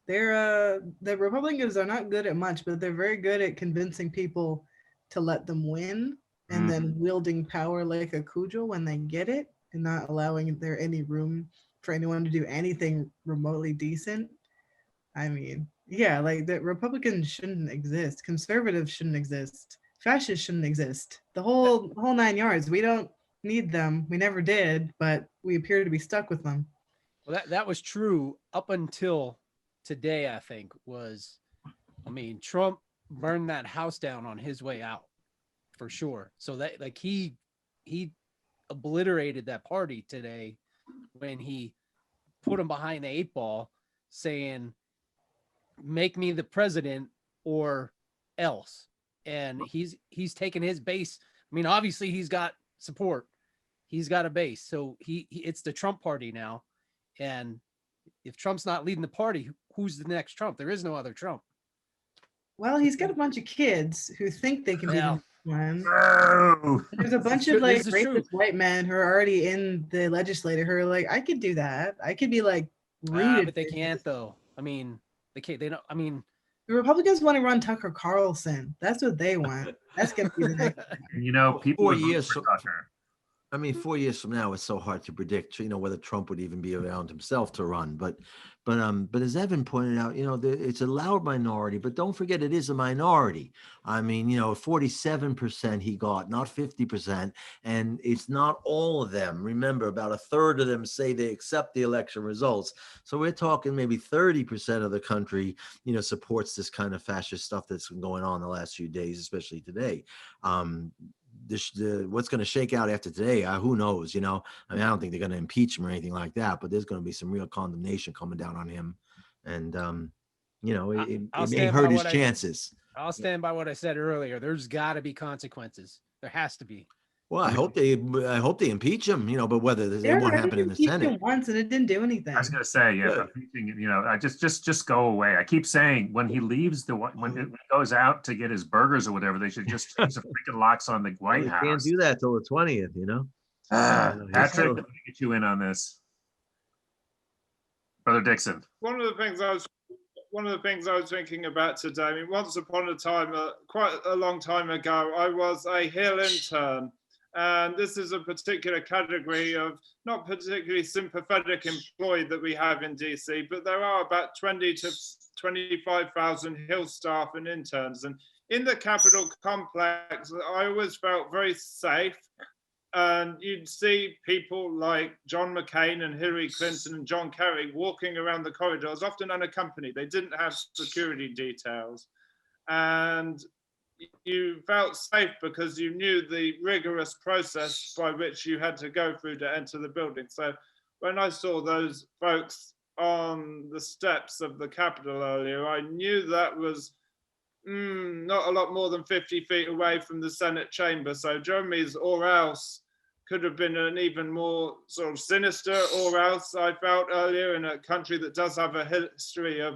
they're the Republicans are not good at much, but they're very good at convincing people to let them win and then wielding power like a cudgel when they get it and not allowing there any room for anyone to do anything remotely decent. I mean, yeah, like the Republicans shouldn't exist. Conservatives shouldn't exist. Fascists shouldn't exist. The whole 9 yards. We don't need them. We never did, but we appear to be stuck with them. Well, that was true up until today, I think Trump burned that house down on his way out for sure. So that like he obliterated that party today when he put him behind the 8 ball saying, make me the president or else. And he's taken his base. I mean, obviously he's got support. He's got a base. So it's the Trump party now. And if Trump's not leading the party, who's the next Trump? There is no other Trump. Well, he's got a bunch of kids who think they can be the next one. No. There's a bunch of like racist white men who are already in the legislature who are like, I could do that. I could be like rooted. But they can't though. I mean, they can't. They don't. I mean, the Republicans want to run Tucker Carlson. That's what they want. That's gonna be the next. You know, people 4 would vote years. for Tucker. I mean, 4 years from now, it's so hard to predict, whether Trump would even be around himself to run. But as Evan pointed out, it's a loud minority, but don't forget it is a minority. I mean, 47% he got, not 50%, and it's not all of them. Remember, about a third of them say they accept the election results. So we're talking maybe 30% of the country, supports this kind of fascist stuff that's been going on the last few days, especially today. What's going to shake out after today, who knows? I mean, I don't think they're going to impeach him or anything like that, but there's going to be some real condemnation coming down on him, and it may hurt his chances. I'll stand by what I said earlier. There's got to be consequences. There has to be. Well, I hope they impeach him, but whether it won't happen in the Senate. Once and it didn't do anything. I was going to say, yeah, I just go away. I keep saying when he leaves when he goes out to get his burgers or whatever, they should just put some freaking locks on the White House. Can't do that till the 20th, Patrick, let me get you in on this, Brother Dixon. One of the things I was thinking about today. I mean, once upon a time, quite a long time ago, I was a Hill intern. And this is a particular category of not particularly sympathetic employee that we have in DC, but there are about 20 to 25,000 Hill staff and interns. And in the Capitol complex, I always felt very safe. And you'd see people like John McCain and Hillary Clinton and John Kerry walking around the corridors, often unaccompanied. They didn't have security details. And you felt safe because you knew the rigorous process by which you had to go through to enter the building. So when I saw those folks on the steps of the Capitol earlier, I knew that was not a lot more than 50 feet away from the Senate chamber. So Jeremy's or else could have been an even more sort of sinister or else, I felt earlier, in a country that does have a history of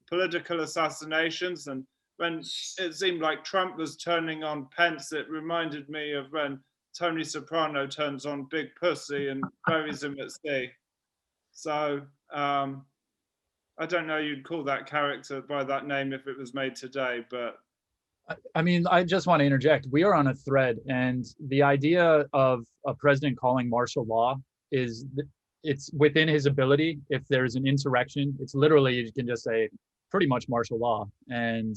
political assassinations. And when it seemed like Trump was turning on Pence, it reminded me of when Tony Soprano turns on Big Pussy and buries him at sea. So I don't know you'd call that character by that name if it was made today, but. I mean, I just want to interject. We are on a thread, and the idea of a president calling martial law it's within his ability. If there's an insurrection, it's literally, you can just say pretty much martial law. And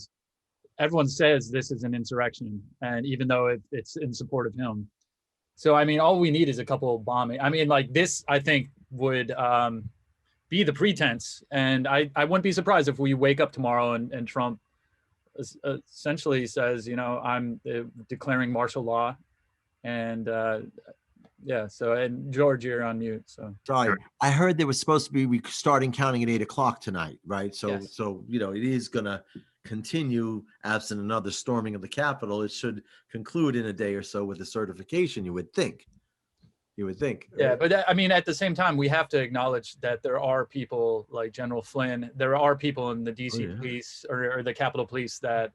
everyone says this is an insurrection, and even though it's in support of him. So, I mean, all we need is a couple of bombing. I mean, like this, I think would be the pretense. And I wouldn't be surprised if we wake up tomorrow and Trump essentially says, I'm declaring martial law. And yeah, so, and George, you're on mute. So sorry, I heard they were supposed to be starting counting at 8 o'clock tonight, right? So, yes. So it is going to continue absent another storming of the Capitol. It should conclude in a day or so with a certification, you would think. Yeah, but I mean, at the same time, we have to acknowledge that there are people like General Flynn. There are people in the DC police or the Capitol Police that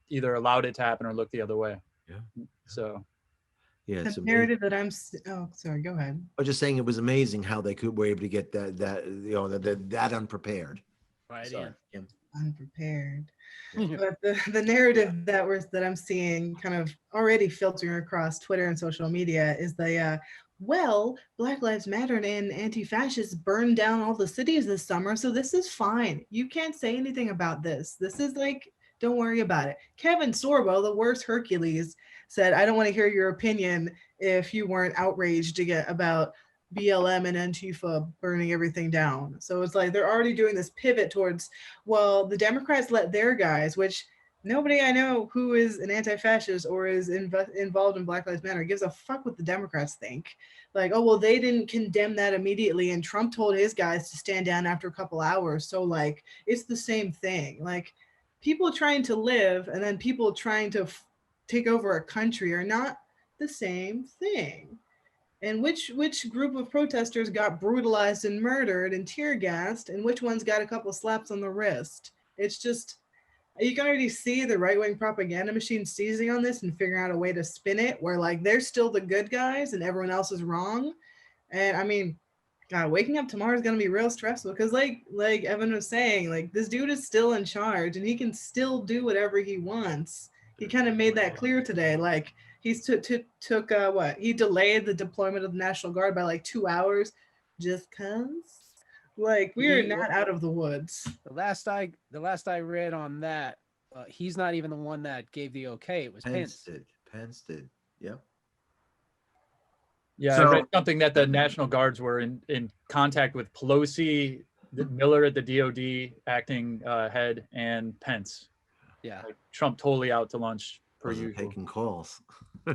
either allowed it to happen or looked the other way. Yeah. So Yeah, it's The amazing. narrative that oh, sorry, go ahead. I was just saying it was amazing how they were able to get that unprepared. Right. Sorry, Kim. Unprepared. Yeah. But the narrative that I'm seeing kind of already filtering across Twitter and social media is well, Black Lives Matter and anti-fascists burned down all the cities this summer, so this is fine. You can't say anything about this. This is like, don't worry about it. Kevin Sorbo, the worst Hercules, said, I don't want to hear your opinion if you weren't outraged about BLM and Antifa burning everything down. So it's like they're already doing this pivot towards, well, the Democrats let their guys, which nobody I know who is an anti-fascist or is involved in Black Lives Matter gives a fuck what the Democrats think. Like, oh, well, they didn't condemn that immediately, and Trump told his guys to stand down after a couple hours. So, like, it's the same thing. Like, people trying to live and then people trying to take over a country are not the same thing. And which group of protesters got brutalized and murdered and tear gassed, and which ones got a couple slaps on the wrist? It's just, you can already see the right-wing propaganda machine seizing on this and figuring out a way to spin it where like they're still the good guys and everyone else is wrong. And I mean, God, waking up tomorrow is gonna be real stressful because like Evan was saying, like this dude is still in charge and he can still do whatever he wants. He kind of made that clear today. Like he's took what? He delayed the deployment of the National Guard by like 2 hours just cause. Like we're not out of the woods. The last I read on that, he's not even the one that gave the okay. It was Pence. Pence did. Yep. Yeah, So- I read something that the National Guards were in contact with Pelosi, Miller at the DOD acting head, and Pence. Yeah. Like, Trump totally out to lunch per Wasn't usual. taking calls.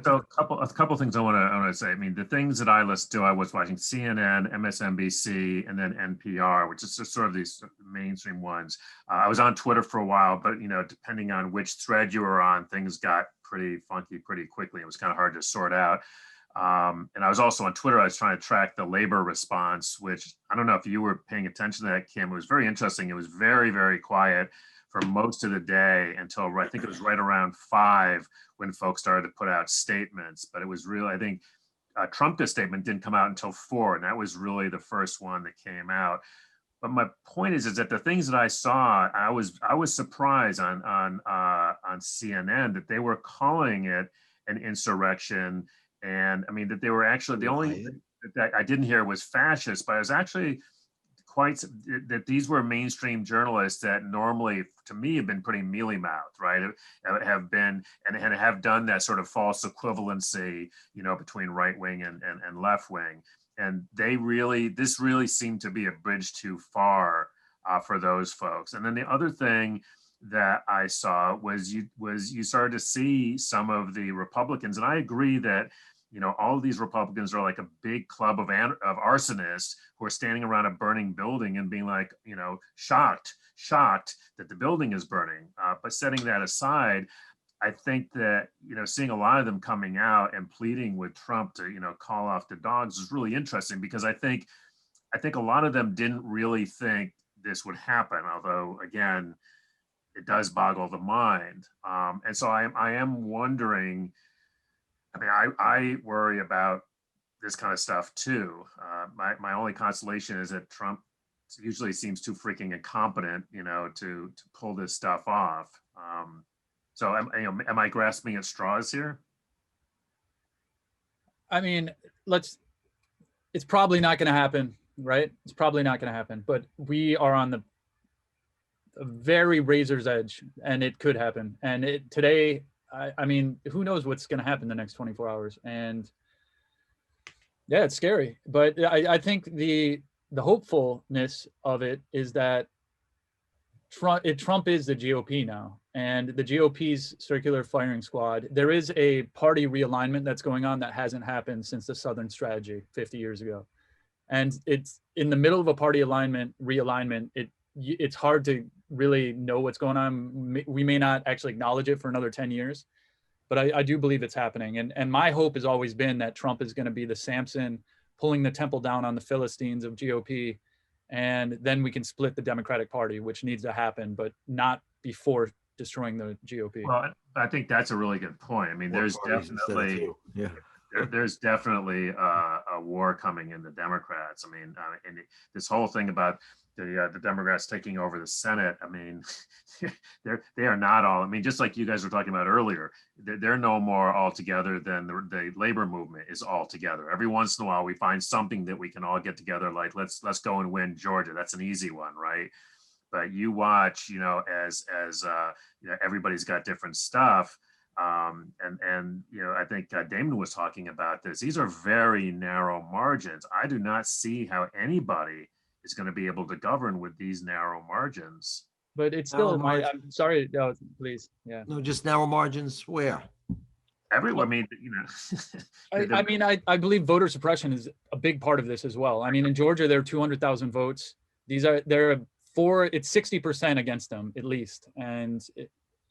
So a couple things I want to say. I mean, the things that I listened to, I was watching CNN, MSNBC, and then NPR, which is just sort of these mainstream ones. I was on Twitter for a while, but depending on which thread you were on, things got pretty funky pretty quickly. It was kind of hard to sort out. And I was also on Twitter. I was trying to track the labor response, which I don't know if you were paying attention to that, Kim. It was very interesting. It was very, very quiet for most of the day until I think it was right around 5 when folks started to put out statements. But it was really, I think Trump's statement didn't come out until 4, and that was really the first one that came out. But my point is that the things that I saw, I was surprised on CNN that they were calling it an insurrection, and I mean that they were actually the only thing that I didn't hear was fascist, but I was actually quite that these were mainstream journalists that normally, to me, have been pretty mealy-mouthed, right? Have been and have done that sort of false equivalency, between right wing and left wing, and this really seemed to be a bridge too far for those folks. And then the other thing that I saw was you started to see some of the Republicans, and I agree that all of these Republicans are like a big club of arsonists who are standing around a burning building and being like, shocked that the building is burning. But setting that aside, I think that, seeing a lot of them coming out and pleading with Trump to, call off the dogs is really interesting, because I think a lot of them didn't really think this would happen. Although, again, it does boggle the mind. And so I am wondering, I mean, I worry about this kind of stuff too. My only consolation is that Trump usually seems too freaking incompetent, to pull this stuff off. So am I grasping at straws here? I mean, it's probably not going to happen, right? It's probably not going to happen, but we are on the very razor's edge, and it could happen. And today, I mean, who knows what's going to happen the next 24 hours? And yeah, it's scary. But I think the hopefulness of it is that Trump is the GOP now, and the GOP's circular firing squad. There is a party realignment that's going on that hasn't happened since the Southern strategy 50 years ago. And it's in the middle of a party realignment. It's hard to really know what's going on. We may not actually acknowledge it for another 10 years, but I do believe it's happening. And my hope has always been that Trump is going to be the Samson pulling the temple down on the Philistines of GOP. And then we can split the Democratic Party, which needs to happen, but not before destroying the GOP. Well, I think that's a really good point. I mean, there's definitely, there's definitely a war coming in the Democrats. I mean, and this whole thing about the Democrats taking over the Senate. I mean, they are not all. I mean, just like you guys were talking about earlier, they're no more all together than the labor movement is all together. Every once in a while, we find something that we can all get together. Like let's go and win Georgia. That's an easy one, right? But you watch, as everybody's got different stuff. And I think Damon was talking about this. These are very narrow margins. I do not see how anybody is going to be able to govern with these narrow margins. But it's still, I'm sorry, no, please. Yeah. No, just narrow margins where? Everywhere. I mean, I mean, I believe voter suppression is a big part of this as well. I mean, in Georgia, there are 200,000 votes. It's 60% against them at least. And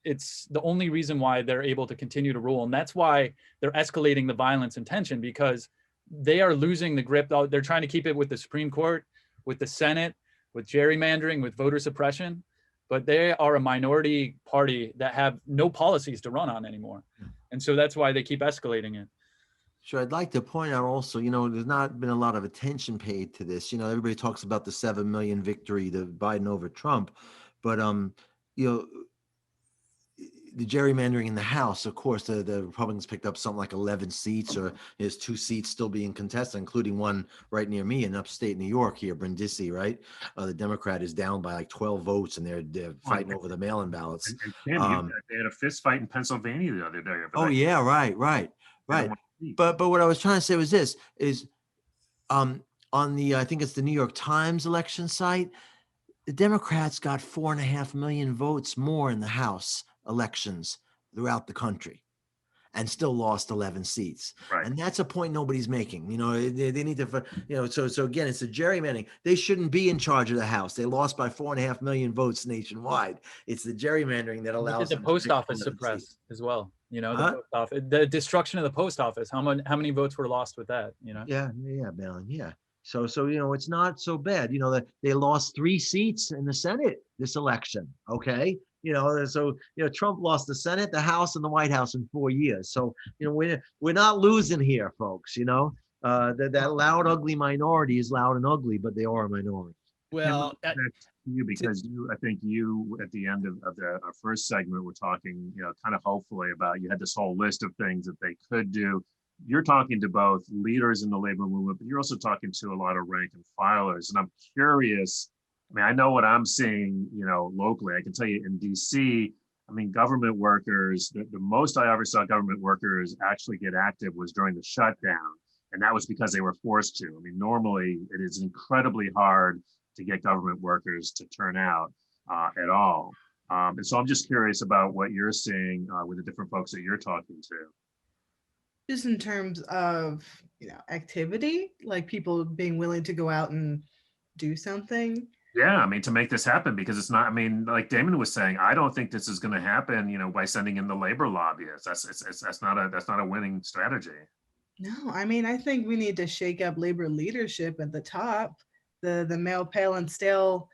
it's the only reason why they're able to continue to rule. And that's why they're escalating the violence and tension, because they are losing the grip. They're trying to keep it with the Supreme Court, with the Senate, with gerrymandering, with voter suppression, but they are a minority party that have no policies to run on anymore. And so that's why they keep escalating it. Sure. I'd like to point out also, there's not been a lot of attention paid to this. Everybody talks about the 7 million victory, the Biden over Trump, but, the gerrymandering in the House, of course, the Republicans picked up something like 11 seats, or there's 2 seats still being contested, including one right near me in upstate New York here, Brindisi, right? The Democrat is down by like 12 votes, and they're fighting over the mail-in ballots. And Tim, they had a fist fight in Pennsylvania the other day. Oh yeah, right. But what I was trying to say was this: on the, I think it's the New York Times election site, the Democrats got 4.5 million votes more in the House elections throughout the country and still lost 11 seats. Right. And that's a point nobody's making. They need to, so again, it's a gerrymandering. They shouldn't be in charge of the House. They lost by 4.5 million votes nationwide. It's the gerrymandering that allows the post office suppressed as well. The post office, the destruction of the post office. How many votes were lost with that? Yeah, Mann, yeah. So it's not so bad. That they lost 3 seats in the Senate this election. Okay. Trump lost the Senate, the House, and the White House in 4 years. So, we're not losing here, folks. That loud, ugly minority is loud and ugly, but they are a minority. Well, because I think you at the end of our first segment were talking, kind of hopefully about, you had this whole list of things that they could do. You're talking to both leaders in the labor movement, but you're also talking to a lot of rank and filers. And I'm curious. I mean, I know what I'm seeing, locally. I can tell you in DC, I mean, government workers, the most I ever saw government workers actually get active was during the shutdown. And that was because they were forced to. I mean, normally it is incredibly hard to get government workers to turn out at all. And so I'm just curious about what you're seeing with the different folks that you're talking to. Just in terms of, activity, like people being willing to go out and do something. Yeah, I mean, to make this happen, because it's not, I mean, like Damon was saying, I don't think this is going to happen, by sending in the labor lobbyists. That's not a winning strategy. No, I mean, I think we need to shake up labor leadership at the top. The male pale and stale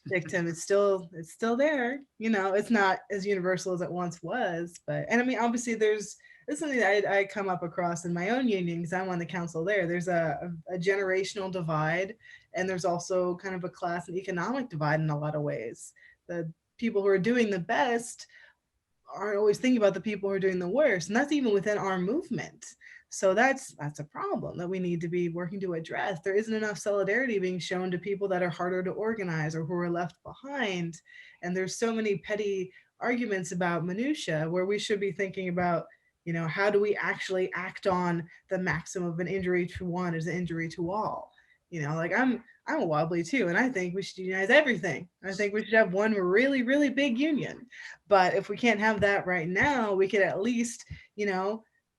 dictum is still there. It's not as universal as it once was, and I mean, obviously this is something that I come up across in my own union, because I'm on the council there. There's a generational divide, and there's also kind of a class and economic divide in a lot of ways. The people who are doing the best aren't always thinking about the people who are doing the worst, and that's even within our movement. So that's a problem that we need to be working to address. There isn't enough solidarity being shown to people that are harder to organize or who are left behind. And there's so many petty arguments about minutia, where we should be thinking about, how do we actually act on the maxim of an injury to one is an injury to all? I'm a wobbly too, and I think we should unionize everything. I think we should have one really, really big union. But if we can't have that right now, we could at least,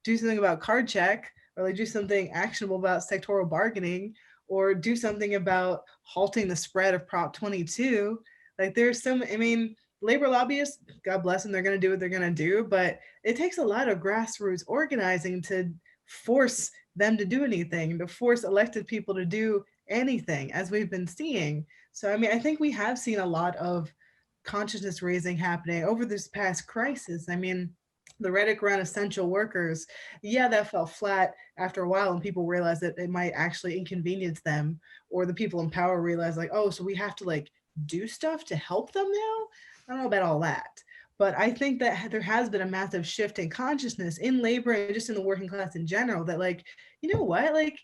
do something about card check, or do something actionable about sectoral bargaining, or do something about halting the spread of Prop 22. There's labor lobbyists, God bless them, they're going to do what they're going to do, but it takes a lot of grassroots organizing to force them to do anything, to force elected people to do anything, as we've been seeing. So, I think we have seen a lot of consciousness raising happening over this past crisis. the rhetoric around essential workers, yeah, that fell flat after a while, and people realized that it might actually inconvenience them, or the people in power realized like, oh, so we have to like do stuff to help them now. I don't know about all that, but I think that there has been a massive shift in consciousness in labor and just in the working class in general, that like, you know what, like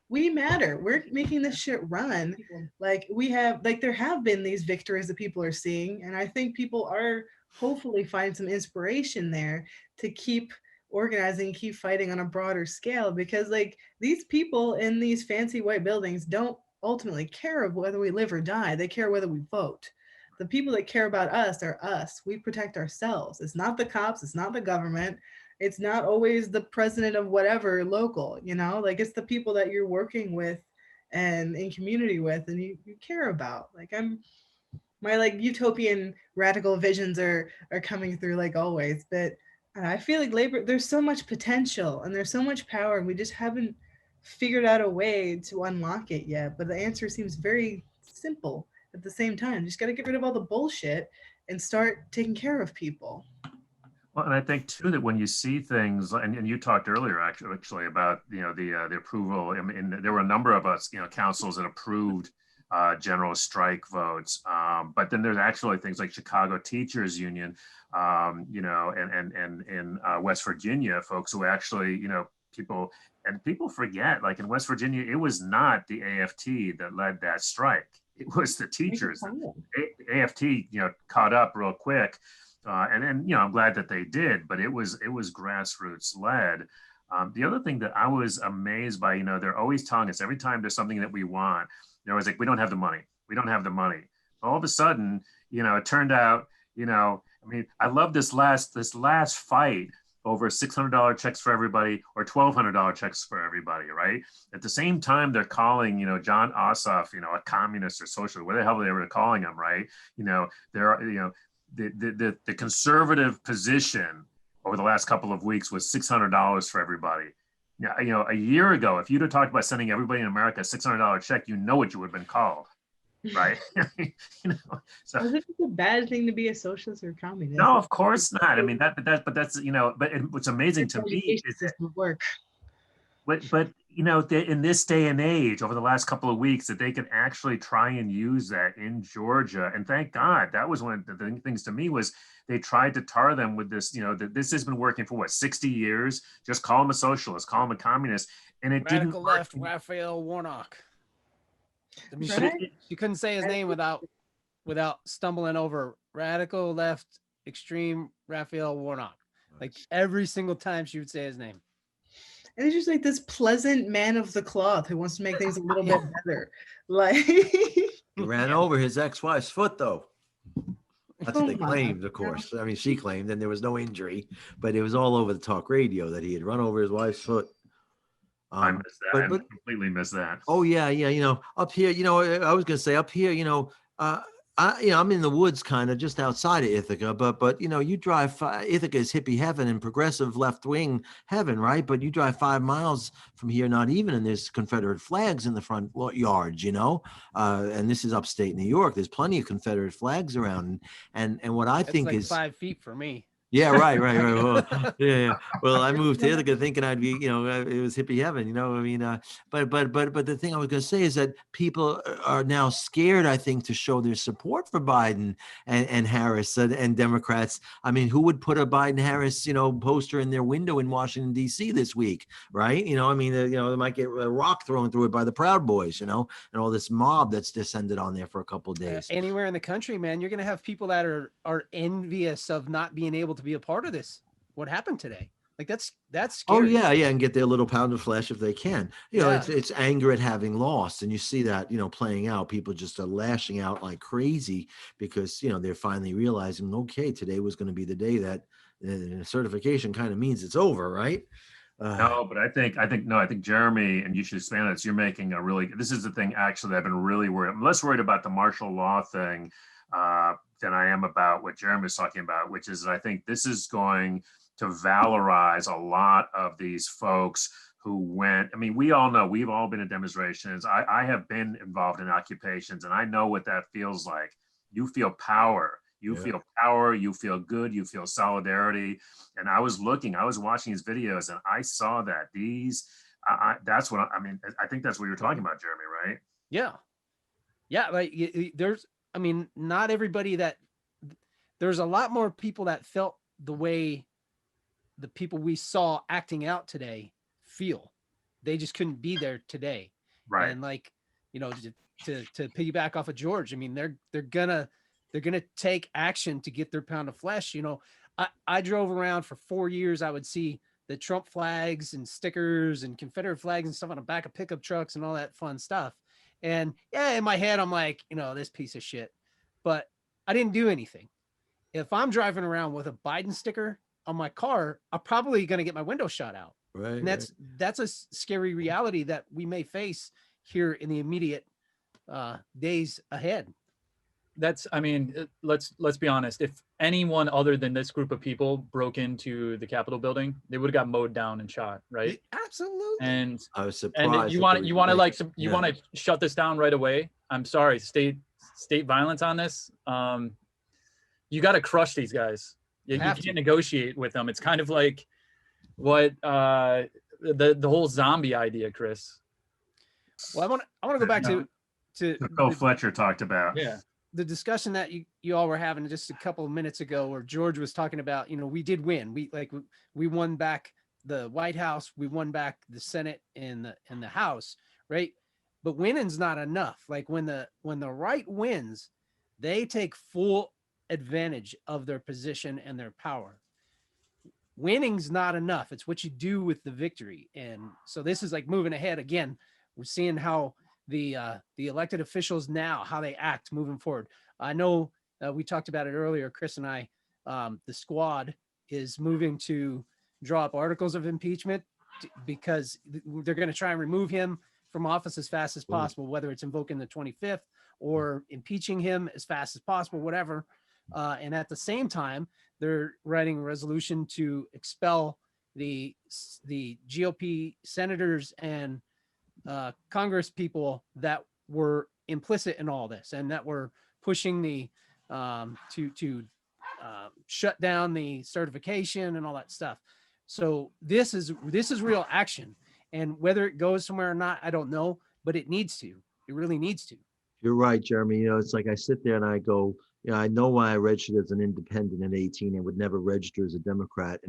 we matter, we're making this shit run. Like we have, like there have been these victories that people are seeing, and I think people are hopefully find some inspiration there to keep organizing, keep fighting on a broader scale, because like these people in these fancy white buildings don't ultimately care of whether we live or die. They care whether we vote. The people that care about us are us. We protect ourselves. It's not the cops, it's not the government, it's not always the president of whatever local, you know, like it's the people that you're working with and in community with, and you care about. Like my like utopian radical visions are coming through like always, but I feel like labor, there's so much potential and there's so much power, and we just haven't figured out a way to unlock it yet. But the answer seems very simple at the same time. You just got to get rid of all the bullshit and start taking care of people. Well, and I think too that when you see things, and you talked earlier actually about, you know, the approval, and there were a number of us, you know, councils that approved general strike votes, but then there's actually things like Chicago Teachers Union, you know, and in West Virginia, folks who actually, you know, people forget, like in West Virginia, it was not the AFT that led that strike. It was the teachers. AFT, you know, caught up real quick. And you know, I'm glad that they did, but it was grassroots led. The other thing that I was amazed by, you know, they're always telling us every time there's something that we want, they're always like, we don't have the money. We don't have the money. All of a sudden, you know, it turned out, you know, I mean, I love this last fight over $600 checks for everybody or $1,200 checks for everybody, right? At the same time, they're calling, you know, John Ossoff, you know, a communist or socialist, what the hell they were calling him, right? You know, there are, you know, the conservative position over the last couple of weeks was $600 for everybody. Yeah, you know, a year ago, if you'd have talked about sending everybody in America a $600 check, you know what you would have been called, right? You know, so is it a bad thing to be a socialist or communist? No, of course not. I mean but that's, you know, but what's amazing to me is that, work. But you know, in this day and age, over the last couple of weeks, that they can actually try and use that in Georgia, and thank God, that was one of the things to me was they tried to tar them with this, you know, that this has been working for what, 60 years? Just call them a socialist, call them a communist, and it Radical didn't left, work. Raphael Warnock. I mean, Right? she couldn't say his name without stumbling over radical left, extreme Raphael Warnock. Like every single time she would say his name. And he's just like this pleasant man of the cloth who wants to make things a little bit better. Like He ran over his ex-wife's foot, though. That's what they Oh my claimed, of course. I mean, she claimed, and there was no injury, but it was all over the talk radio that he had run over his wife's foot. I missed that. But I completely missed that. oh yeah, you know, up here, you know, I was gonna say up here, you know, I'm in the woods, kind of just outside of Ithaca, but you know, you drive Ithaca is hippie heaven and progressive left wing heaven, right? But you drive 5 miles from here, not even, and there's Confederate flags in the front yards, you know. And this is upstate New York. There's plenty of Confederate flags around, and what I think like is 5 feet for me. Yeah, right. Well, yeah. Well, I moved to Ithaca thinking I'd be, you know, it was hippie heaven, you know. I mean, but the thing I was going to say is that people are now scared, I think, to show their support for Biden and Harris and Democrats. I mean, who would put a Biden-Harris, you know, poster in their window in Washington D.C. this week, right? You know, I mean, you know, they might get a rock thrown through it by the Proud Boys, you know, and all this mob that's descended on there for a couple of days. Anywhere in the country, man, you're going to have people that are envious of not being able to be a part of this. What happened today? Like that's scary. Oh yeah, and get their little pound of flesh if they can. You know, Yeah. it's anger at having lost, and you see that, you know, playing out. People just are lashing out like crazy because, you know, they're finally realizing, okay, today was going to be the day that certification kind of means it's over, right? No, but I think Jeremy, and you should expand on this. You're making a really, this is the thing actually that I've been really worried. I'm less worried about the martial law thing than I am about what Jeremy is talking about, which is I think this is going to valorize a lot of these folks who went. I mean, we all know, we've all been in demonstrations. I have been involved in occupations, and I know what that feels like. You feel power. You Yeah. feel power, you feel good, you feel solidarity. And I was watching his videos, and I saw that that's what I mean. I think that's what you're talking about, Jeremy, right? Yeah. Yeah. Like there's, I mean, not everybody there's a lot more people that felt the way the people we saw acting out today feel. They just couldn't be there today. Right. And like, you know, to piggyback off of George, I mean, they're gonna take action to get their pound of flesh. You know, I drove around for 4 years. I would see the Trump flags and stickers and Confederate flags and stuff on the back of pickup trucks and all that fun stuff. And yeah, in my head, I'm like, you know, this piece of shit, but I didn't do anything. If I'm driving around with a Biden sticker on my car, I'm probably going to get my window shot out. Right. And that's a scary reality that we may face here in the immediate days ahead. I mean, let's be honest. If anyone other than this group of people broke into the Capitol building, they would have got mowed down and shot, right? Absolutely. And I was surprised. and you want to shut this down right away. I'm sorry, state violence on this. You got to crush these guys. You can't negotiate with them. It's kind of like what the whole zombie idea, Chris. Well, I want to go back to Phil Fletcher talked about. Yeah. The discussion that you all were having just a couple of minutes ago, where George was talking about, you know, we did win. We won back the White House. We won back the Senate and the House, right? But winning's not enough. Like when the right wins, they take full advantage of their position and their power. Winning's not enough. It's what you do with the victory. And so this is like moving ahead again. We're seeing how the elected officials now, how they act moving forward. I know we talked about it earlier, Chris and I. The squad is moving to draw up articles of impeachment because they're going to try and remove him from office as fast as possible, whether it's invoking the 25th or impeaching him as fast as possible, whatever. And at the same time, they're writing a resolution to expel the GOP senators and Congress people that were implicit in all this and that were pushing the to shut down the certification and all that stuff. So this is real action, and whether it goes somewhere or not, I don't know, but it needs to. It really needs to. You're right, Jeremy. You know, it's like I sit there and I go, you know, I know why I registered as an independent at 18 and would never register as a Democrat.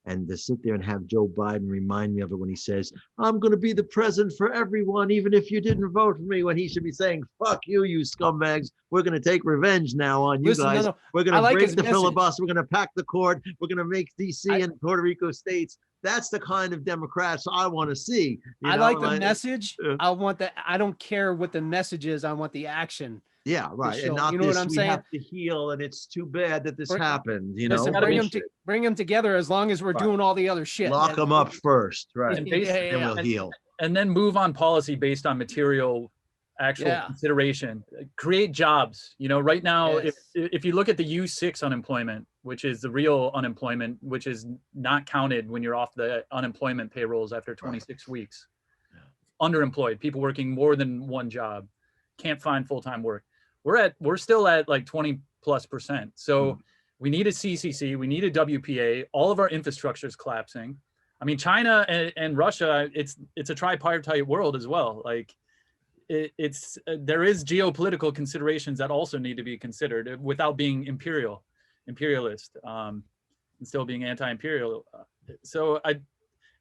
And to sit there and have Joe Biden remind me of it when he says, I'm going to be the president for everyone, even if you didn't vote for me, when he should be saying, fuck you, you scumbags. We're going to take revenge now on you guys. No. We're going to break the filibuster. We're going to pack the court. We're going to make DC and Puerto Rico states. That's the kind of Democrats I want to see. I like the message. I want that. I don't care what the message is. I want the action. Yeah, right. And not, you know, what I'm saying? Have to heal, and it's too bad that this happened. You know, bring them together as long as we're doing all the other shit. Lock them up first, right? And we'll heal. And then move on policy based on material, actual consideration. Create jobs. You know, right now, if you look at the U6 unemployment, which is the real unemployment, which is not counted when you're off the unemployment payrolls after 26 weeks. Underemployed, people working more than one job, can't find full-time work. We're still at like 20+%. So we need a CCC, we need a WPA. All of our infrastructure is collapsing. I mean, China and Russia, it's a tripartite world as well. Like there is geopolitical considerations that also need to be considered without being imperialist, and still being anti-imperial. So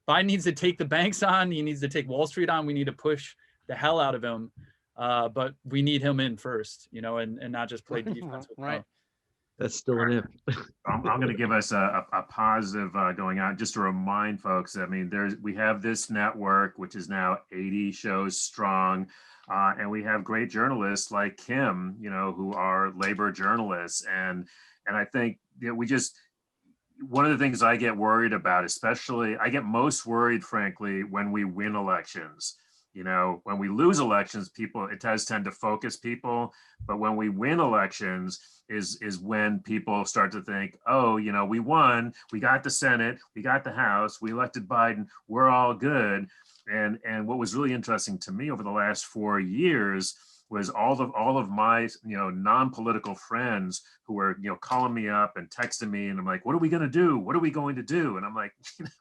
Biden needs to take the banks on. He needs to take Wall Street on. We need to push the hell out of him. But we need him in first, you know, and not just play defense. Right. That's still an if. I'm going to give us a positive going on, just to remind folks. I mean, we have this network, which is now 80 shows strong. And we have great journalists like Kim, you know, who are labor journalists. And I think one of the things I get worried about, especially, I get most worried, frankly, when we win elections. You know, when we lose elections, it does tend to focus people. But when we win elections is when people start to think, oh, you know, we won, we got the Senate, we got the House, we elected Biden, we're all good. And what was really interesting to me over the last 4 years was all of my, non-political friends who were, calling me up and texting me, and I'm like, what are we going to do? What are we going to do? And I'm like,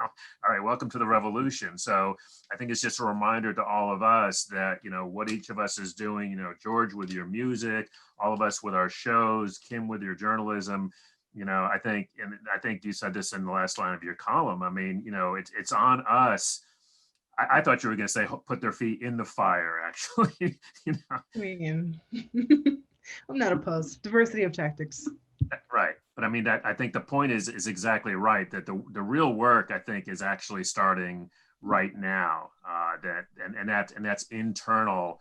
all right, welcome to the revolution. So I think it's just a reminder to all of us that, what each of us is doing, George with your music, all of us with our shows, Kim with your journalism, I think you said this in the last line of your column. I mean, it's on us. I thought you were going to say put their feet in the fire, actually. I mean, I'm not opposed. Diversity of tactics. Right. But I mean, I think the point is exactly right, that the real work, I think, is actually starting right now. That's internal.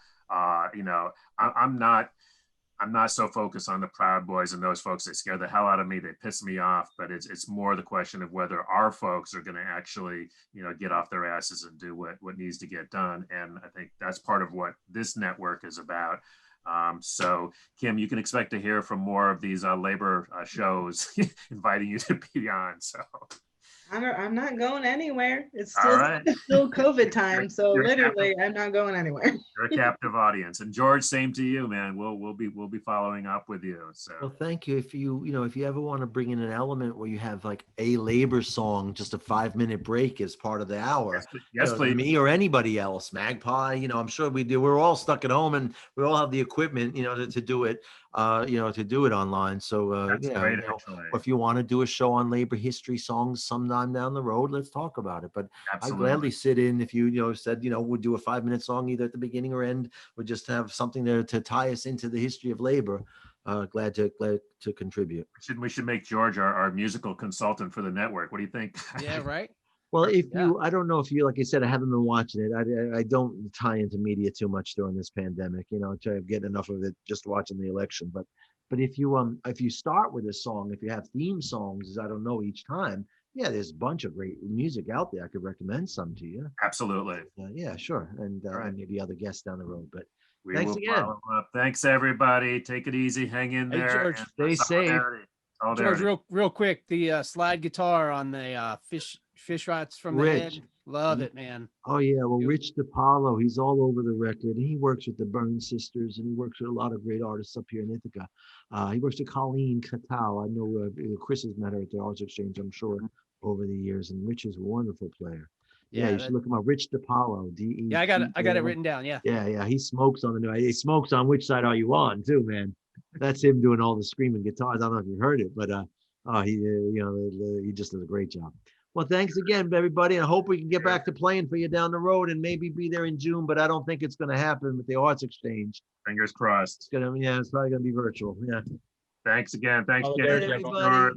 I'm not so focused on the Proud Boys and those folks. They scare the hell out of me. They piss me off. But it's more the question of whether our folks are going to actually, get off their asses and do what needs to get done. And I think that's part of what this network is about. So Kim, you can expect to hear from more of these labor shows inviting you to be on. So I'm not going anywhere. It's All still COVID time. So You're literally, I'm not going anywhere. You're a captive audience. And George, same to you, man. We'll be following up with you. So Well, thank you. If you ever want to bring in an element where you have like a labor song, just a 5-minute break as part of the hour, yes, please. me or anybody else, Magpie, I'm sure we do. We're all stuck at home and we all have the equipment, to do it, to do it online. So, That's great, actually. or if you want to do a show on labor history songs sometime down the road, let's talk about it. But Absolutely. I gladly sit in if you, said, we'll do a 5-minute song either at the beginning or end. We'll just have something there to tie us into the history of labor. Glad to contribute. We should make George our musical consultant for the network. What do you think? Yeah, right. Well, I don't know if you, like I said, I haven't been watching it. I don't tie into media too much during this pandemic, try to get enough of it just watching the election. But if you start with a song, if you have theme songs, as I don't know each time, yeah, there's a bunch of great music out there. I could recommend some to you. Absolutely. Yeah, sure. And maybe other guests down the road, but We thanks will again. follow up. Thanks, everybody. Take it easy. Hang in Hey, there. George, and stay safe. Solidarity. George, real quick, the slide guitar on the fish rots from the Rich. head. Love it, man. Oh yeah, well, Rich DiPaolo, he's all over the record. He works with the Byrne Sisters, and he works with a lot of great artists up here in Ithaca. He works with Colleen Cattell. I know Chris has met her at the Arts Exchange, I'm sure, over the years. And Rich is a wonderful player. Yeah, you should look him up. Rich DiPaolo, D-E. Yeah, I got it written down. Yeah. Yeah. He smokes on the new. He smokes on Which Side Are You On too, man. That's him doing all the screaming guitars. I don't know if you heard it, but he just does a great job. Well, thanks again, everybody. I hope we can get back to playing for you down the road and maybe be there in June, but I don't think it's going to happen with the Arts Exchange. Fingers crossed. It's probably going to be virtual. Yeah. Thanks again. Thanks, All Kim. right, everybody.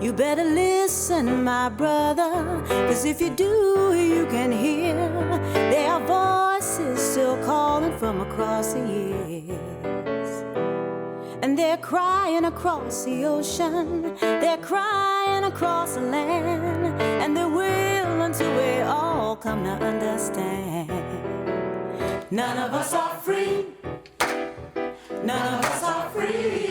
You better listen, my brother, 'cause if you do, you can hear there are voices still calling from across the years. And they're crying across the ocean, they're crying across the land, and they will until we all come to understand. None of us are free, none of us are free.